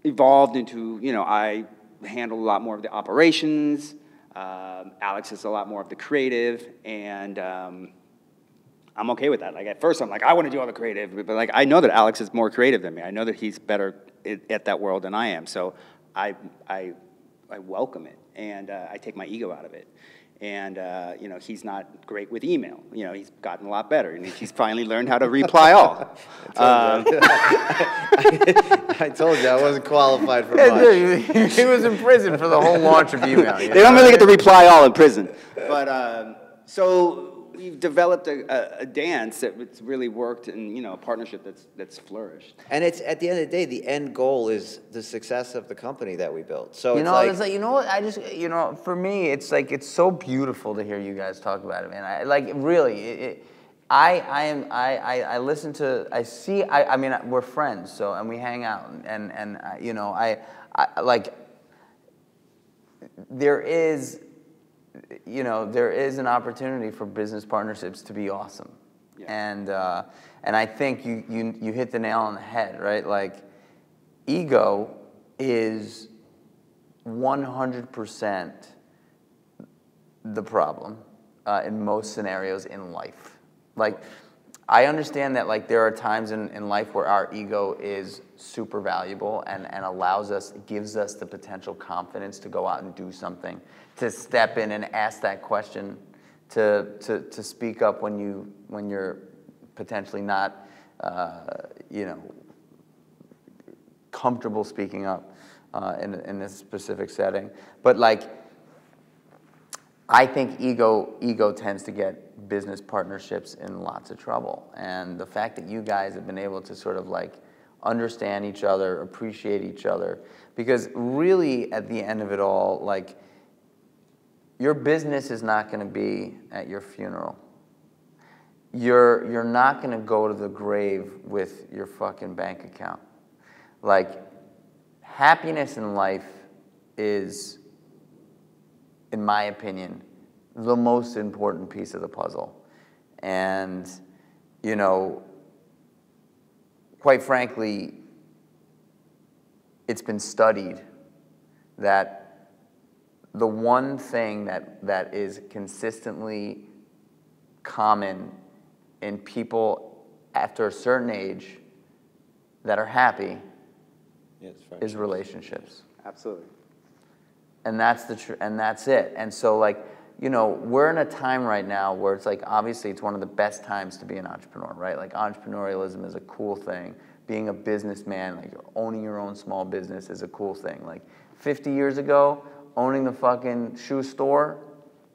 Speaker 2: evolved into, I handle a lot more of the operations. Alex is a lot more of the creative, and I'm okay with that. Like at first, I'm like, I want to do all the creative, but like I know that Alex is more creative than me. I know that he's better at that world than I am. So I welcome it, and I take my ego out of it. And he's not great with email. He's gotten a lot better, and he's finally learned how to reply all.
Speaker 3: I told you I wasn't qualified for much.
Speaker 1: He was in prison for the whole launch of email.
Speaker 2: They don't really get to reply all in prison. But so we've developed a dance that's really worked, and a partnership that's flourished.
Speaker 3: And it's at the end of the day, the end goal is the success of the company that we built. So
Speaker 1: it's like what I just for me, it's like it's so beautiful to hear you guys talk about it, man. I listen to, I see, I mean, we're friends, so, and we hang out, and I like, there is an opportunity for business partnerships to be awesome. Yeah. And I think you hit the nail on the head, right? Like, ego is 100% the problem in most scenarios in life. Like, I understand that like there are times in life where our ego is super valuable and gives us the potential confidence to go out and do something, to step in and ask that question, to speak up when you're potentially not comfortable speaking up in this specific setting. But like, I think ego tends to get business partnerships in lots of trouble. And the fact that you guys have been able to sort of like understand each other, appreciate each other, because really at the end of it all, like, your business is not going to be at your funeral. You're not going to go to the grave with your fucking bank account. Like, happiness in life is, in my opinion, the most important piece of the puzzle. And, quite frankly, it's been studied that the one thing that is consistently common in people after a certain age that are happy is relationships.
Speaker 2: Absolutely.
Speaker 1: And that's it. And so, like, we're in a time right now where it's like, obviously it's one of the best times to be an entrepreneur, right? Like, entrepreneurialism is a cool thing. Being a businessman, like owning your own small business is a cool thing. Like 50 years ago, owning the fucking shoe store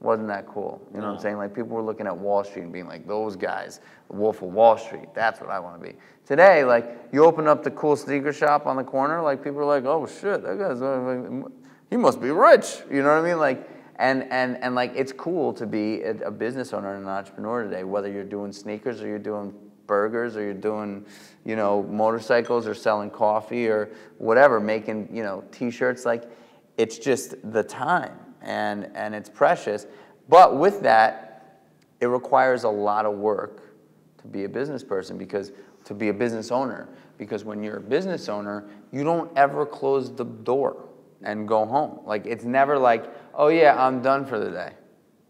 Speaker 1: wasn't that cool. You know what I'm saying? Like, people were looking at Wall Street and being like, those guys, the Wolf of Wall Street, that's what I want to be. Today, like, you open up the cool sneaker shop on the corner, like, people are like, oh shit, that guy's, he must be rich. You know what I mean? Like, and like, it's cool to be a business owner and an entrepreneur today, whether you're doing sneakers or you're doing burgers or you're doing, motorcycles or selling coffee or whatever, making, t-shirts. Like, it's just the time, and it's precious. But with that, it requires a lot of work to be a business person, to be a business owner, because when you're a business owner, you don't ever close the door and go home. Like, it's never like, oh yeah, I'm done for the day.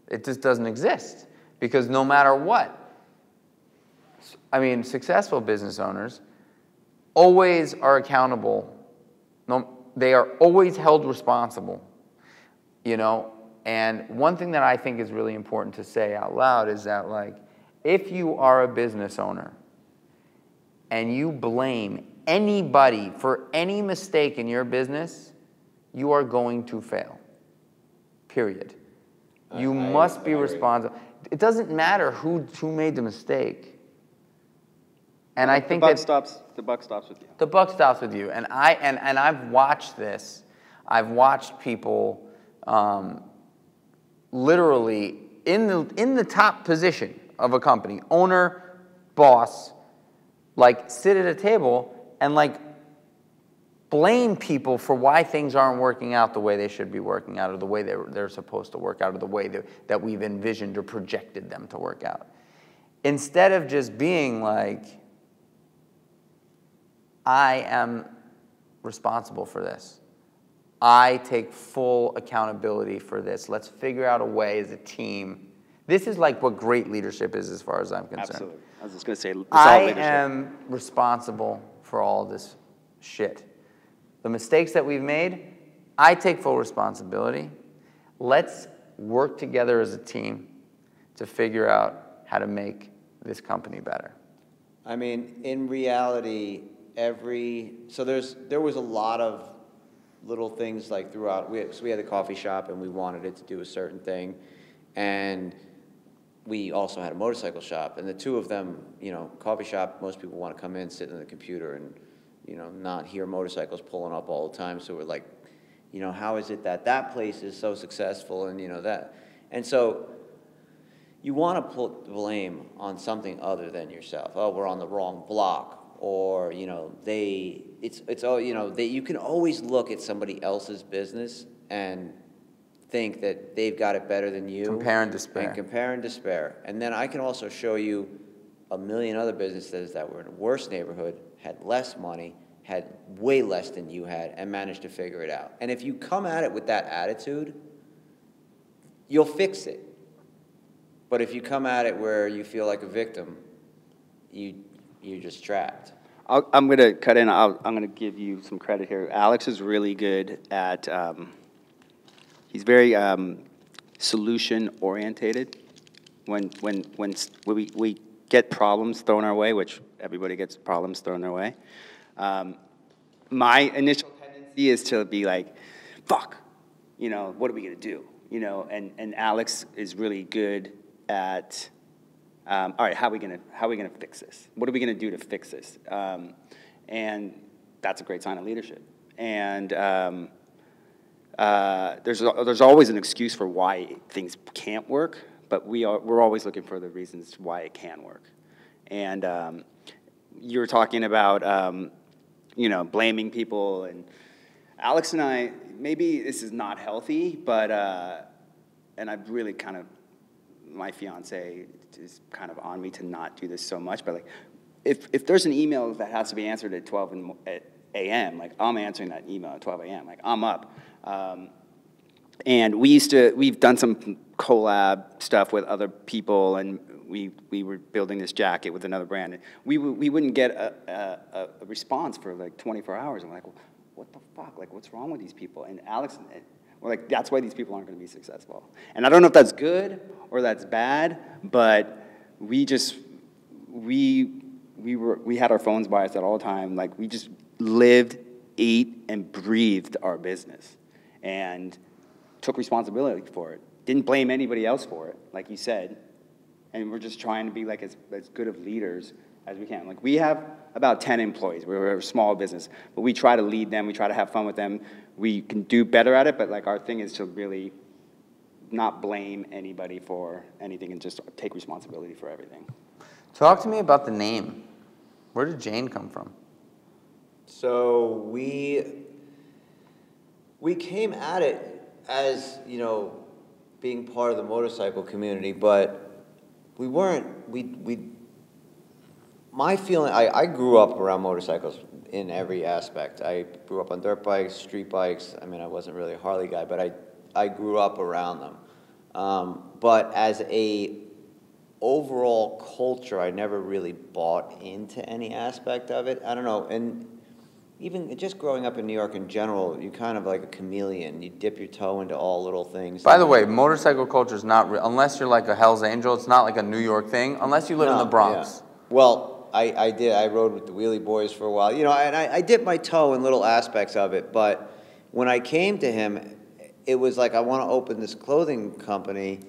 Speaker 1: It just doesn't exist, because no matter what, I mean, successful business owners always are accountable. They are always held responsible, And one thing that I think is really important to say out loud is that, like, if you are a business owner and you blame anybody for any mistake in your business, you are going to fail, period. You must be responsible. It doesn't matter who made the mistake. And I think
Speaker 2: the buck stops with you.
Speaker 1: The buck stops with you. And I've watched this. I've watched people literally in the top position of a company, owner, boss, like, sit at a table and like blame people for why things aren't working out the way they should be working out, or the way they're supposed to work out, or the way that we've envisioned or projected them to work out. Instead of just being like, I am responsible for this. I take full accountability for this. Let's figure out a way as a team. This is like what great leadership is as far as I'm concerned.
Speaker 2: Absolutely. I was just going to say, it's all
Speaker 1: I
Speaker 2: leadership.
Speaker 1: am responsible for all this shit. The mistakes that we've made, I take full responsibility. Let's work together as a team to figure out how to make this company better.
Speaker 3: I mean, in reality, there was a lot of little things like throughout. So we had the coffee shop, and we wanted it to do a certain thing, and we also had a motorcycle shop, and the two of them, coffee shop, most people want to come in, sit in the computer, and not hear motorcycles pulling up all the time. So we're like, how is it that place is so successful, and that, and so you want to put blame on something other than yourself. Oh, we're on the wrong block, or you can always look at somebody else's business and think that they've got it better than you.
Speaker 1: Compare and despair.
Speaker 3: And then I can also show you a million other businesses that were in a worse neighborhood, had less money, had way less than you had, and managed to figure it out. And if you come at it with that attitude, you'll fix it. But if you come at it where you feel like a victim, you're just trapped.
Speaker 2: I'm going to cut in. I'm going to give you some credit here. Alex is really good at, he's very solution-orientated. When we get problems thrown our way, which everybody gets problems thrown their way, my initial tendency is to be like, fuck, what are we going to do? And Alex is really good at, all right, how are we gonna fix this? What are we gonna do to fix this? And that's a great sign of leadership. And there's always an excuse for why things can't work, but we're always looking for the reasons why it can work. And you were talking about blaming people, and Alex and I, maybe this is not healthy, but and I've really kind of, my fiance is kind of on me to not do this so much, but like, if there's an email that has to be answered at 12 a.m., like I'm answering that email at 12 a.m., like I'm up. And we've done some collab stuff with other people, and we were building this jacket with another brand. And we wouldn't get a response for like 24 hours. I'm like, well, what the fuck? Like, what's wrong with these people? And Alex, we're like, that's why these people aren't going to be successful. And I don't know if that's good or that's bad, but we had our phones by us at all time. Like, we just lived, ate, and breathed our business, and took responsibility for it. Didn't blame anybody else for it, like you said. And we're just trying to be like as good of leaders as we can. Like, we have about 10 employees. We're a small business, but we try to lead them. We try to have fun with them. We can do better at it, but like our thing is to really not blame anybody for anything and just take responsibility for everything.
Speaker 1: Talk to me about the name. Where did Jane come from?
Speaker 3: So we came at it as, being part of the motorcycle community, but we weren't, my feeling, I grew up around motorcycles in every aspect. I grew up on dirt bikes, street bikes. I mean, I wasn't really a Harley guy, but I grew up around them. But as a overall culture, I never really bought into any aspect of it. I don't know, and even just growing up in New York in general, you're kind of like a chameleon. You dip your toe into all little things.
Speaker 1: By the way, motorcycle culture is not real. Unless you're like a Hell's Angel, it's not like a New York thing, unless you live in the Bronx.
Speaker 3: Yeah. Well, I did. I rode with the Wheelie Boys for a while. And I dipped my toe in little aspects of it. But when I came to him, it was like, I want to open this clothing company,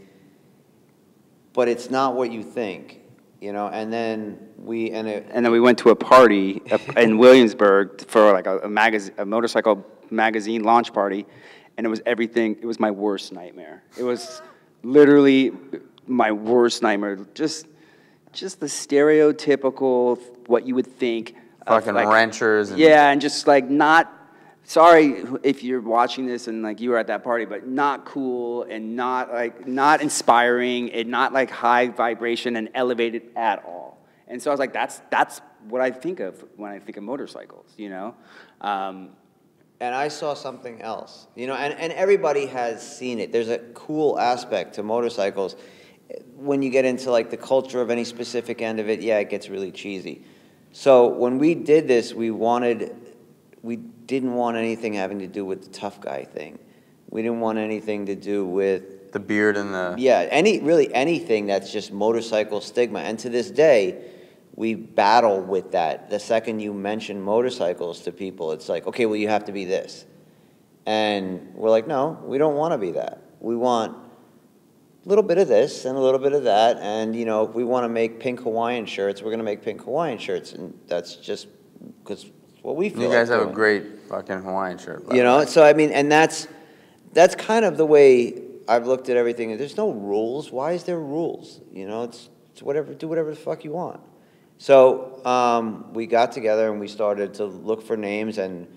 Speaker 3: but it's not what you think. And then we
Speaker 2: went to a party in Williamsburg for like a motorcycle magazine launch party, and it was everything. It was my worst nightmare. It was literally my worst nightmare. Just the stereotypical what you would think.
Speaker 1: Fucking
Speaker 2: like,
Speaker 1: ranchers.
Speaker 2: And just like not sorry if you're watching this and like you were at that party, but not cool and not inspiring and not like high vibration and elevated at all. And so I was like, that's what I think of when I think of motorcycles, you know?
Speaker 3: And I saw something else, you know, and everybody has seen it. There's a cool aspect to motorcycles. When you get into like the culture of any specific end of it, yeah, it gets really cheesy. So when we did this, we didn't want anything having to do with the tough guy thing. We didn't want anything to do with
Speaker 1: the beard and the...
Speaker 3: Yeah, anything that's just motorcycle stigma. And to this day, we battle with that. The second you mention motorcycles to people, it's like, okay, well, you have to be this. And we're like, no, we don't want to be that. We want a little bit of this and a little bit of that. And, you know, if we want to make pink Hawaiian shirts, we're going to make pink Hawaiian shirts. And that's just because what we feel
Speaker 1: You guys
Speaker 3: like
Speaker 1: have
Speaker 3: doing.
Speaker 1: a great fucking Hawaiian shirt.
Speaker 3: You know, so I mean, and that's kind of the way I've looked at everything. There's no rules. Why is there rules? You know, it's whatever, do whatever the fuck you want. So we got together and we started to look for names, and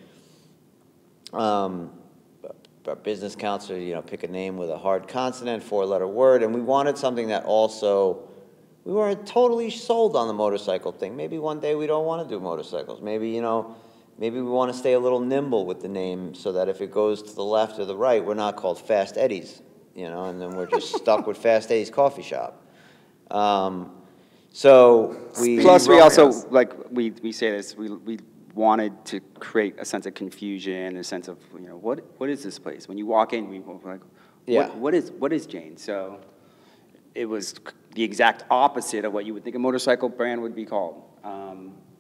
Speaker 3: our business counselor, you know, pick a name with a hard consonant, 4-letter word, and we wanted something that also, we weren't totally sold on the motorcycle thing. Maybe one day we don't want to do motorcycles. Maybe, you know, maybe we want to stay a little nimble with the name so that if it goes to the left or the right, we're not called Fast Eddie's, you know, and then we're just stuck with Fast Eddie's Coffee Shop. So we...
Speaker 2: Plus, we also, like, we say this, we wanted to create a sense of confusion, a sense of, you know, what is this place? When you walk in, we were like,
Speaker 3: Yeah.
Speaker 2: what is Jane? So it was the exact opposite of what you would think a motorcycle brand would be called.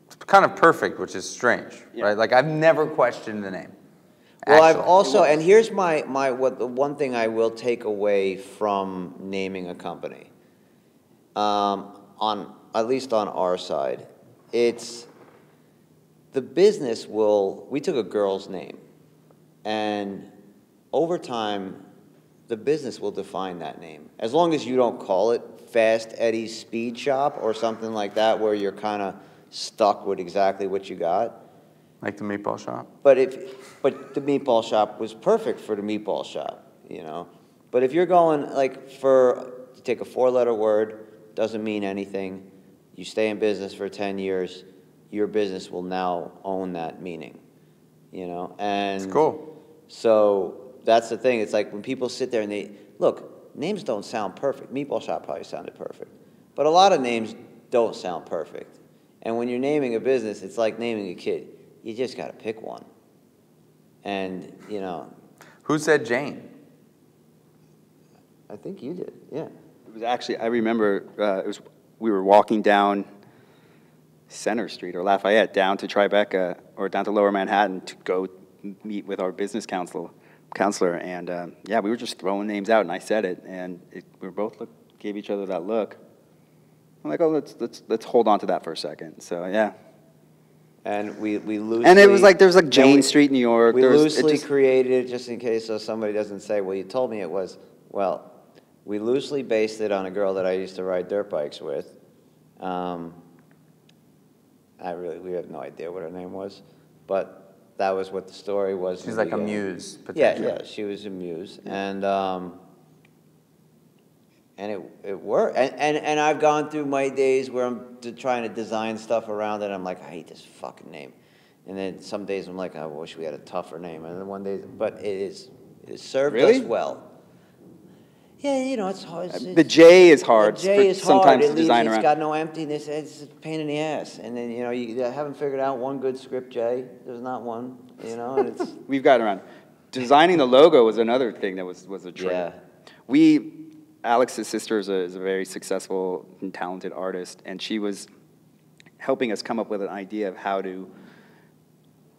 Speaker 1: It's kind of perfect, which is strange,
Speaker 2: Yeah.
Speaker 1: right? Like, I've never questioned the name.
Speaker 3: Well, I've
Speaker 1: actually.
Speaker 3: also, and here's the one thing I will take away from naming a company, at least on our side, it's the business we took a girl's name, and over time, the business will define that name. As long as you don't call it Fast Eddie's Speed Shop or something like that, where you're kind of stuck with exactly what you got.
Speaker 1: Like the meatball shop?
Speaker 3: But the meatball shop was perfect for the meatball shop, you know. But if you're going, like, you take a 4-letter word, doesn't mean anything, you stay in business for 10 years, your business will now own that meaning, you know. And
Speaker 1: It's cool.
Speaker 3: So that's the thing. It's like when people sit there and look, names don't sound perfect. Meatball shop probably sounded perfect. But a lot of names don't sound perfect. And when you're naming a business, it's like naming a kid. You just got to pick one. And, you know.
Speaker 1: Who said Jane?
Speaker 3: I think you did, yeah.
Speaker 2: It was actually, I remember, we were walking down Center Street or Lafayette down to Tribeca or down to Lower Manhattan to go meet with our business counselor. And yeah, we were just throwing names out, and I said it, and we both gave each other that look. I'm like, oh, let's hold on to that for a second. So yeah.
Speaker 3: And we loosely...
Speaker 2: And it was like, there was like Jane Street, New York.
Speaker 3: We loosely created it just in case so somebody doesn't say, well, you told me it was. Well, we loosely based it on a girl that I used to ride dirt bikes with. We have no idea what her name was, but that was what the story was.
Speaker 1: She's like a muse,
Speaker 3: Yeah,
Speaker 1: potentially.
Speaker 3: yeah, she was a muse, and it worked. And I've gone through my days where I'm trying to design stuff around it. I'm like, I hate this fucking name, and then some days I'm like, I wish we had a tougher name. And then one day, but it served us well. Yeah, you know, it's hard.
Speaker 2: The J is hard.
Speaker 3: The J is
Speaker 2: sometimes
Speaker 3: hard.
Speaker 2: to design
Speaker 3: It's
Speaker 2: around.
Speaker 3: got no emptiness. It's a pain in the ass. And then, you know, you haven't figured out one good script J. There's not one, you know, and it's...
Speaker 2: We've gotten around. Designing the logo was another thing that was a trick.
Speaker 3: Yeah.
Speaker 2: Alex's sister is a very successful and talented artist, and she was helping us come up with an idea of how to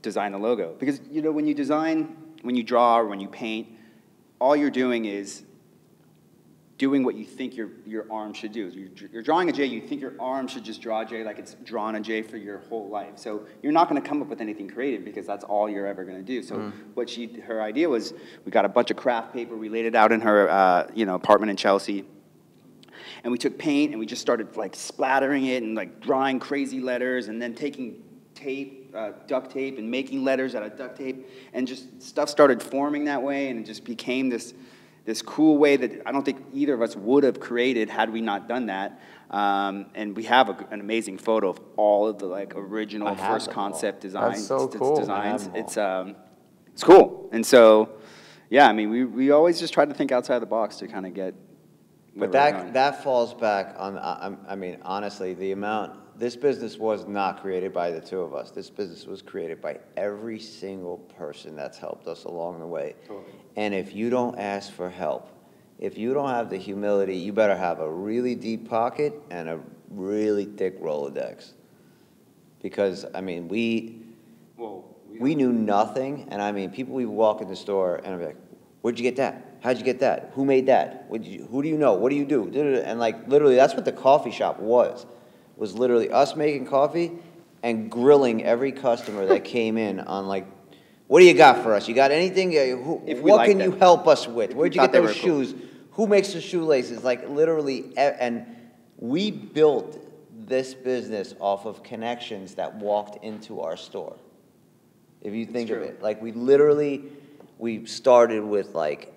Speaker 2: design the logo. Because, you know, when you design, when you draw, or when you paint, all you're doing is doing what you think your arm should do. You're drawing a J, you think your arm should just draw a J like it's drawn a J for your whole life. So you're not going to come up with anything creative because that's all you're ever going to do. So her idea was, we got a bunch of craft paper, we laid it out in her apartment in Chelsea, and we took paint and we just started like splattering it and like drawing crazy letters and then taking tape, duct tape, and making letters out of duct tape, and just stuff started forming that way, and it just became this cool way that I don't think either of us would have created had we not done that. And we have an amazing photo of all of the like original first concept designs.
Speaker 1: That's so cool.
Speaker 2: Designs. It's cool. And so, yeah, I mean, we always just try to think outside the box to kind of get.
Speaker 3: But that falls back on. I mean, honestly, this business was not created by the two of us. This business was created by every single person that's helped us along the way. Totally. And if you don't ask for help, if you don't have the humility, you better have a really deep pocket and a really thick Rolodex. Because, I mean, we knew nothing. And, I mean, people, we walk in the store and I'm like, where'd you get that? How'd you get that? Who made that? Who do you know? What do you do? And, like, literally, that's what the coffee shop was literally us making coffee and grilling every customer that came in on, like, what do you got for us? You got anything? What can you help us with? Where'd you get those shoes? Cool. Who makes the shoelaces? Like, literally, and we built this business off of connections that walked into our store. If you think of it. Like, we started with, like,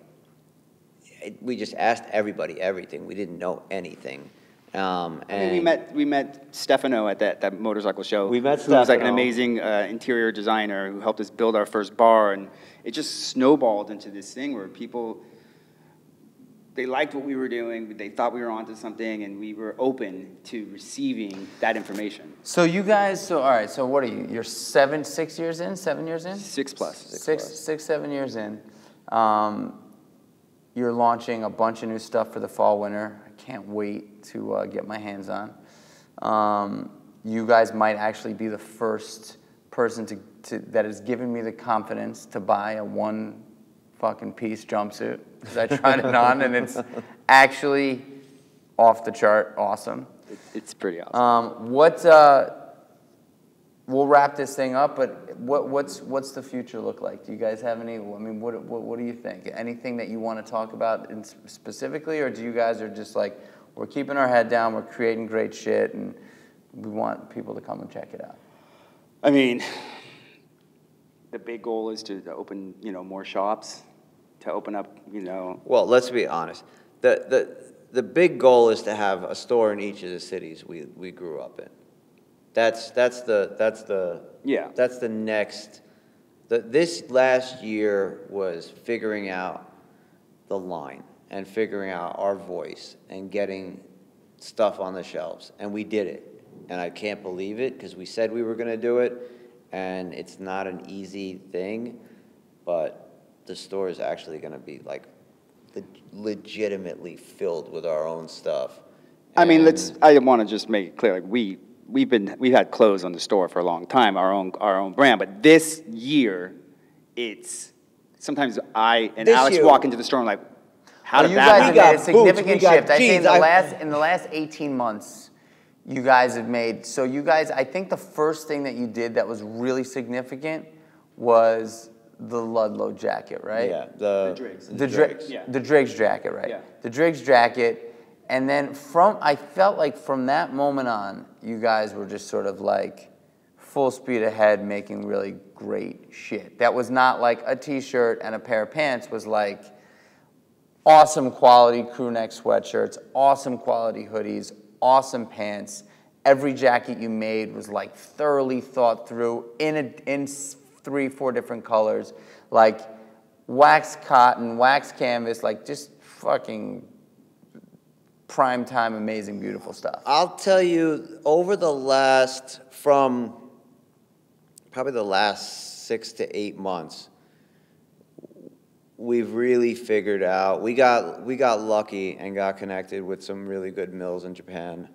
Speaker 3: we just asked everybody everything. We didn't know anything.
Speaker 2: I mean, we met Stefano at that motorcycle show.
Speaker 3: We met
Speaker 2: Stefano. Who was like an amazing interior designer who helped us build our first bar, and it just snowballed into this thing where people, they liked what we were doing, they thought we were onto something, and we were open to receiving that information.
Speaker 1: So you guys, all right, so what are you? You're 7 years in? 7 years in?
Speaker 2: 6 plus.
Speaker 1: 7 years in. You're launching a bunch of new stuff for the fall, winter. I can't wait to get my hands on. You guys might actually be the first person that has given me the confidence to buy a one fucking piece jumpsuit, because I tried it on and it's actually off the chart awesome.
Speaker 2: It's pretty awesome.
Speaker 1: We'll wrap this thing up, but what's the future look like? Do you guys have any? I mean, what do you think? Anything that you want to talk about specifically, or do you guys are just like, we're keeping our head down, we're creating great shit, and we want people to come and check it out?
Speaker 2: I mean, the big goal is to open, more shops, to open up,
Speaker 3: Well, let's be honest. The big goal is to have a store in each of the cities we grew up in. That's the next. This last year was figuring out the line and figuring out our voice and getting stuff on the shelves, and we did it. And I can't believe it because we said we were going to do it, and it's not an easy thing, but the store is actually going to be like legitimately filled with our own stuff.
Speaker 2: I mean, I want to just make it clear, like we've had clothes on the store for a long time, our own brand, but this year, it's sometimes I and Alex walk into the store and I'm like, how did that happen?
Speaker 1: You guys have made a significant shift. I think in the last 18 months, you guys have made, so you guys, I think the first thing that you did that was really significant was the Ludlow jacket, right?
Speaker 3: Yeah, the
Speaker 2: Driggs.
Speaker 1: The Driggs jacket, right?
Speaker 2: Yeah.
Speaker 1: The Driggs jacket. And then I felt like from that moment on, you guys were just sort of like full speed ahead making really great shit. That was not like a t-shirt and a pair of pants, was like awesome quality crew neck sweatshirts, awesome quality hoodies, awesome pants. Every jacket you made was like thoroughly thought through in 3-4 different colors, like wax cotton, wax canvas, like just fucking prime time, amazing, beautiful stuff.
Speaker 3: I'll tell you, over from probably the last 6 to 8 months, we've really figured out, we got lucky and got connected with some really good mills in Japan.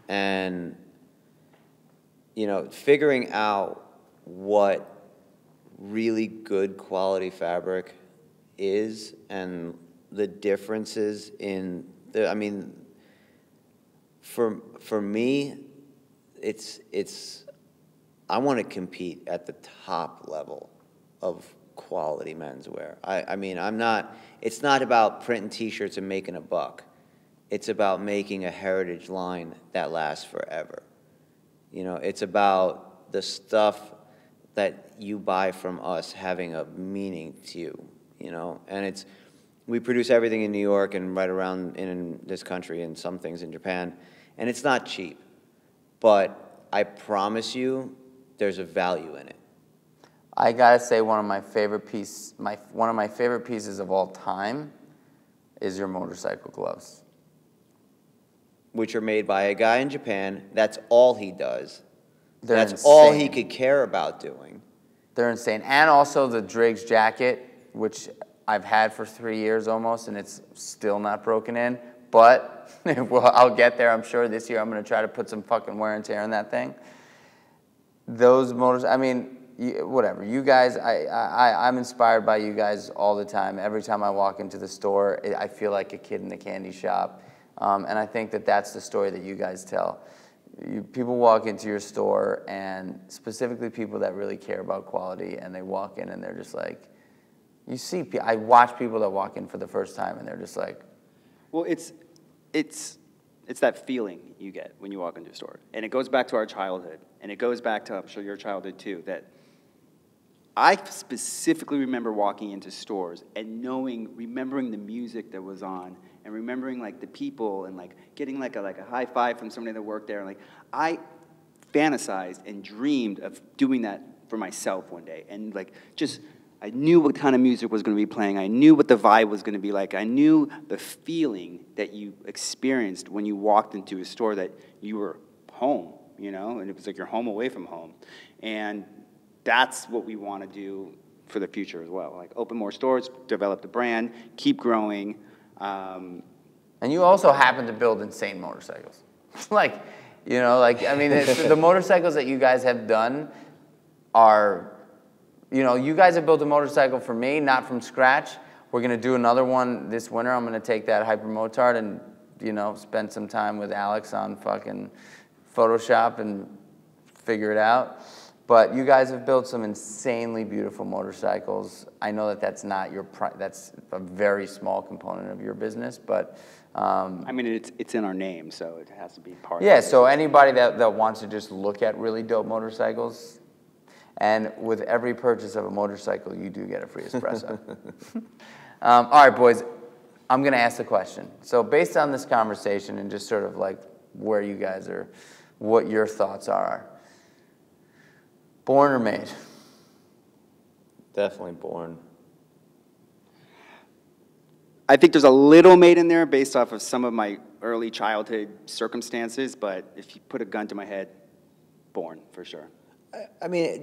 Speaker 3: And, figuring out what really good quality fabric is and the differences in for me, it's I want to compete at the top level of quality menswear. It's not about printing t-shirts and making a buck. It's about making a heritage line that lasts forever. It's about the stuff that you buy from us having a meaning to you, you know? And we produce everything in New York and right around in this country and some things in Japan, and it's not cheap. But I promise you, there's a value in it.
Speaker 1: I gotta say, one of my favorite pieces of all time is your motorcycle gloves.
Speaker 3: Which are made by a guy in Japan. That's all he does.
Speaker 1: They're
Speaker 3: That's all he
Speaker 1: insane.
Speaker 3: could care about doing.
Speaker 1: They're insane. And also the Driggs jacket, which I've had for 3 years almost, and it's still not broken in. But well, I'll get there, I'm sure. This year I'm going to try to put some fucking wear and tear on that thing. Those motors, I mean, whatever. You guys, I'm inspired by you guys all the time. Every time I walk into the store, I feel like a kid in the candy shop. And I think that that's the story that you guys tell. People walk into your store, and specifically people that really care about quality, and they walk in and they're just like, I watch people that walk in for the first time, and they're just like.
Speaker 2: Well, it's that feeling you get when you walk into a store. And it goes back to our childhood. And it goes back to, I'm sure, your childhood too, that I specifically remember walking into stores and remembering the music that was on, and remembering like the people, and like getting like a high five from somebody that worked there. And like I fantasized and dreamed of doing that for myself one day. And like I knew what kind of music was going to be playing. I knew what the vibe was going to be like. I knew the feeling that you experienced when you walked into a store, that you were home, you know, and it was like you're home away from home. And that's what we want to do for the future as well. Like open more stores, develop the brand, keep growing.
Speaker 1: And you also happen to build insane motorcycles. I mean, the motorcycles that you guys have done are, you guys have built a motorcycle for me, not from scratch. We're going to do another one this winter. I'm going to take that Hyper Motard and, spend some time with Alex on fucking Photoshop and figure it out. But you guys have built some insanely beautiful motorcycles. I know that that's not that's a very small component of your business, but
Speaker 2: I mean, it's in our name, so it has to be part of it.
Speaker 1: Yeah, so anybody that wants to just look at really dope motorcycles, and with every purchase of a motorcycle, you do get a free espresso. All right, boys, I'm going to ask the question. So based on this conversation and just sort of like where you guys are, what your thoughts are, born or made?
Speaker 3: Definitely born.
Speaker 2: I think there's a little made in there based off of some of my early childhood circumstances, but if you put a gun to my head, born for sure.
Speaker 3: I mean,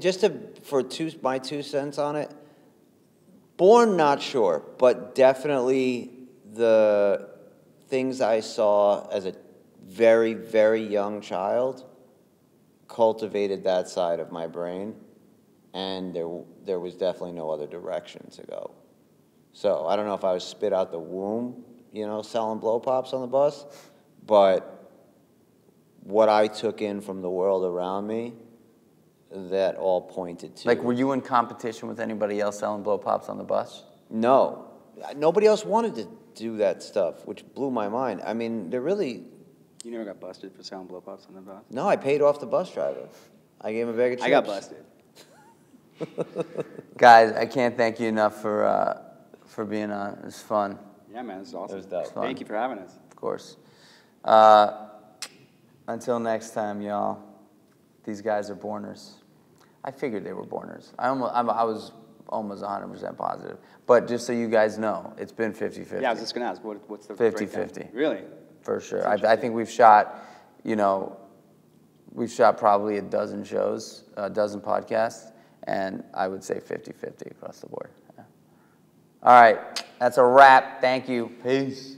Speaker 3: my 2 cents on it, born, not sure, but definitely the things I saw as a very, very young child cultivated that side of my brain, and there was definitely no other direction to go. So I don't know if I was spit out the womb, selling blow pops on the bus, but what I took in from the world around me, that all pointed to.
Speaker 1: Like, were you in competition with anybody else selling blow pops on the bus?
Speaker 3: No. Nobody else wanted to do that stuff, which blew my mind. I mean, they're really...
Speaker 2: You never got busted for selling blow pops on the bus?
Speaker 3: No, I paid off the bus driver. I gave him a bag of chips.
Speaker 2: I got busted.
Speaker 1: Guys, I can't thank you enough for being on. It was fun.
Speaker 2: Yeah, man, this is awesome.
Speaker 3: It was dope.
Speaker 2: Thank you for having us.
Speaker 1: Of course. Until next time, y'all. These guys are borners. I figured they were borners. I was almost 100% positive. But just so you guys know, it's been 50-50.
Speaker 2: Yeah, I was just going to ask, what's the
Speaker 1: 50-50.
Speaker 2: Really?
Speaker 1: For sure. I think we've shot, probably a dozen shows, a dozen podcasts, and I would say 50-50 across the board. Yeah. All right, that's a wrap. Thank you. Peace.